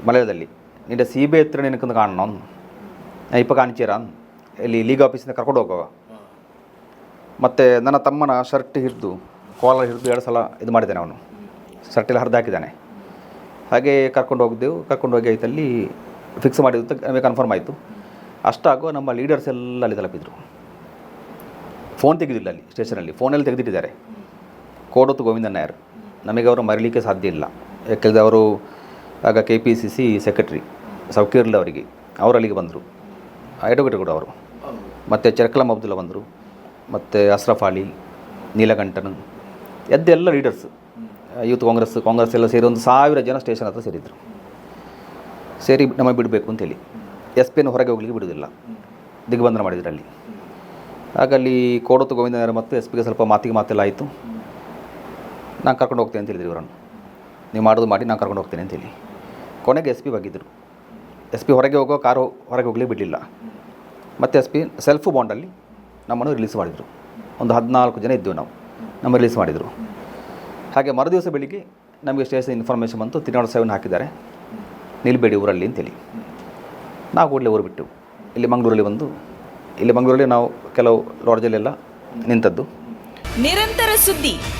ಮಲಯದಲ್ಲಿ ನಿನ್ನ CBI ಹತ್ರ ನಿನಕೊಂದು ಕಾಣೋಣ, ಇಪ್ಪ ಕಾಣಿಚೀರ ಇಲ್ಲಿ ಲೀಗ್ ಆಫೀಸಿಂದ ಕರ್ಕೊಂಡು ಹೋಗುವ. ಮತ್ತು ನನ್ನ ತಮ್ಮನ ಶರ್ಟ್ ಹಿಡಿದು ಕಾಲರ್ ಹಿಡಿದು 2 ಸಲ ಇದು ಮಾಡಿದ್ದಾನೆ, ಅವನು ಶರ್ಟೆಲ್ಲ ಹರಿದು ಹಾಕಿದ್ದಾನೆ. ಹಾಗೆ ಕರ್ಕೊಂಡು ಹೋಗಿ ಆಯ್ತಲ್ಲಿ ಫಿಕ್ಸ್ ಮಾಡಿದ್ದು ನಮಗೆ ಕನ್ಫರ್ಮ್ ಆಯಿತು. ಅಷ್ಟಾಗೋ ನಮ್ಮ ಲೀಡರ್ಸ್ ಎಲ್ಲ ಅಲ್ಲಿ ತಲುಪಿದ್ರು. ಫೋನ್ ತೆಗೆದಿಲ್ಲ ಅಲ್ಲಿ ಸ್ಟೇಷನಲ್ಲಿ, ಫೋನಲ್ಲಿ ತೆಗೆದಿಟ್ಟಿದ್ದಾರೆ. ಕೋಡೋತು ಗೋವಿಂದನ್ ನಾಯರ್, ನಮಗೆ ಅವರು ಮರೀಲಿಕ್ಕೆ ಸಾಧ್ಯ ಇಲ್ಲ. ಯಾಕೆಂದರೆ ಅವರು ಆಗ KPCC ಸೆಕ್ರೆಟ್ರಿ ಸೌಕೀರ್ಲ ಅವರಿಗೆ, ಅವರು ಅಲ್ಲಿಗೆ ಬಂದರು. ಅಡ್ವೊಕೇಟ್ ಕೂಡ ಅವರು. ಮತ್ತು ಚರ್ಕಲಂ ಅಬ್ದುಲ್ಲಾ ಬಂದರು, ಮತ್ತು ಅಶ್ರಫ್ ಅಲಿ, ನೀಲಕಂಠನ್ ಎಲ್ಲ ಲೀಡರ್ಸ್, ಯೂತ್ ಕಾಂಗ್ರೆಸ್ ಎಲ್ಲ ಸೇರಿ ಒಂದು 1000 ಜನ ಸ್ಟೇಷನ್ ಹತ್ರ ಸೇರಿದರು. ಸೇರಿ ನಮಗೆ ಬಿಡಬೇಕು ಅಂತೇಳಿ SP ಹೊರಗೆ ಹೋಗ್ಲಿಕ್ಕೆ ಬಿಡೋದಿಲ್ಲ, ದಿಗ್ಬಂಧನ ಮಾಡಿದ್ರು ಅಲ್ಲಿ. ಆಗ ಅಲ್ಲಿ ಕೋಡೋತು ಗೋವಿಂದನಾಯರ್ ಮತ್ತು SPಗೆ ಸ್ವಲ್ಪ ಮಾತೆಲ್ಲ ಆಯಿತು. ನಾನು ಕರ್ಕೊಂಡು ಹೋಗ್ತೇನೆ ಅಂತ ಹೇಳಿದ್ರು ಇವರನ್ನು, ನೀವು ಮಾಡೋದು ಮಾಡಿ ನಾನು ಕರ್ಕೊಂಡು ಹೋಗ್ತೇನೆ ಅಂತೇಳಿ. ಕೊನೆಗೆ SP ಬಗ್ಗಿದ್ರು. SP ಹೊರಗೆ ಹೋಗೋ ಕಾರು ಹೊರಗೆ ಹೋಗ್ಲಿಕ್ಕೆ ಬಿಡಲಿಲ್ಲ. ಮತ್ತು SP ಸೆಲ್ಫ್ ಬಾಂಡಲ್ಲಿ ನಮ್ಮನ್ನು ರಿಲೀಸ್ ಮಾಡಿದರು. ಒಂದು 14 ಜನ ಇದ್ದೆವು ನಾವು, ನಮ್ಮ ರಿಲೀಸ್ ಮಾಡಿದರು. ಹಾಗೆ ಮರುದಿವಸ ಬೆಳಿಗ್ಗೆ ನಮಗೆ ಸ್ಟೇಷನ್ ಇನ್ಫಾರ್ಮೇಷನ್ ಬಂತು, 307 ಹಾಕಿದ್ದಾರೆ, ನಿಲ್ಬೇಡಿ ಊರಲ್ಲಿ ಅಂತೇಳಿ. ನಾವು ಕೂಡಲೇ ಊರು ಬಿಟ್ಟು ಇಲ್ಲಿ ಮಂಗಳೂರಲ್ಲಿ ಬಂದು ಇಲ್ಲಿ ಮಂಗಳೂರಲ್ಲಿ ನಾವು ಕೆಲವು ಲಾಡ್ಜಲ್ಲೆಲ್ಲ ನಿಂತದ್ದು. ನಿರಂತರ ಸುದ್ದಿ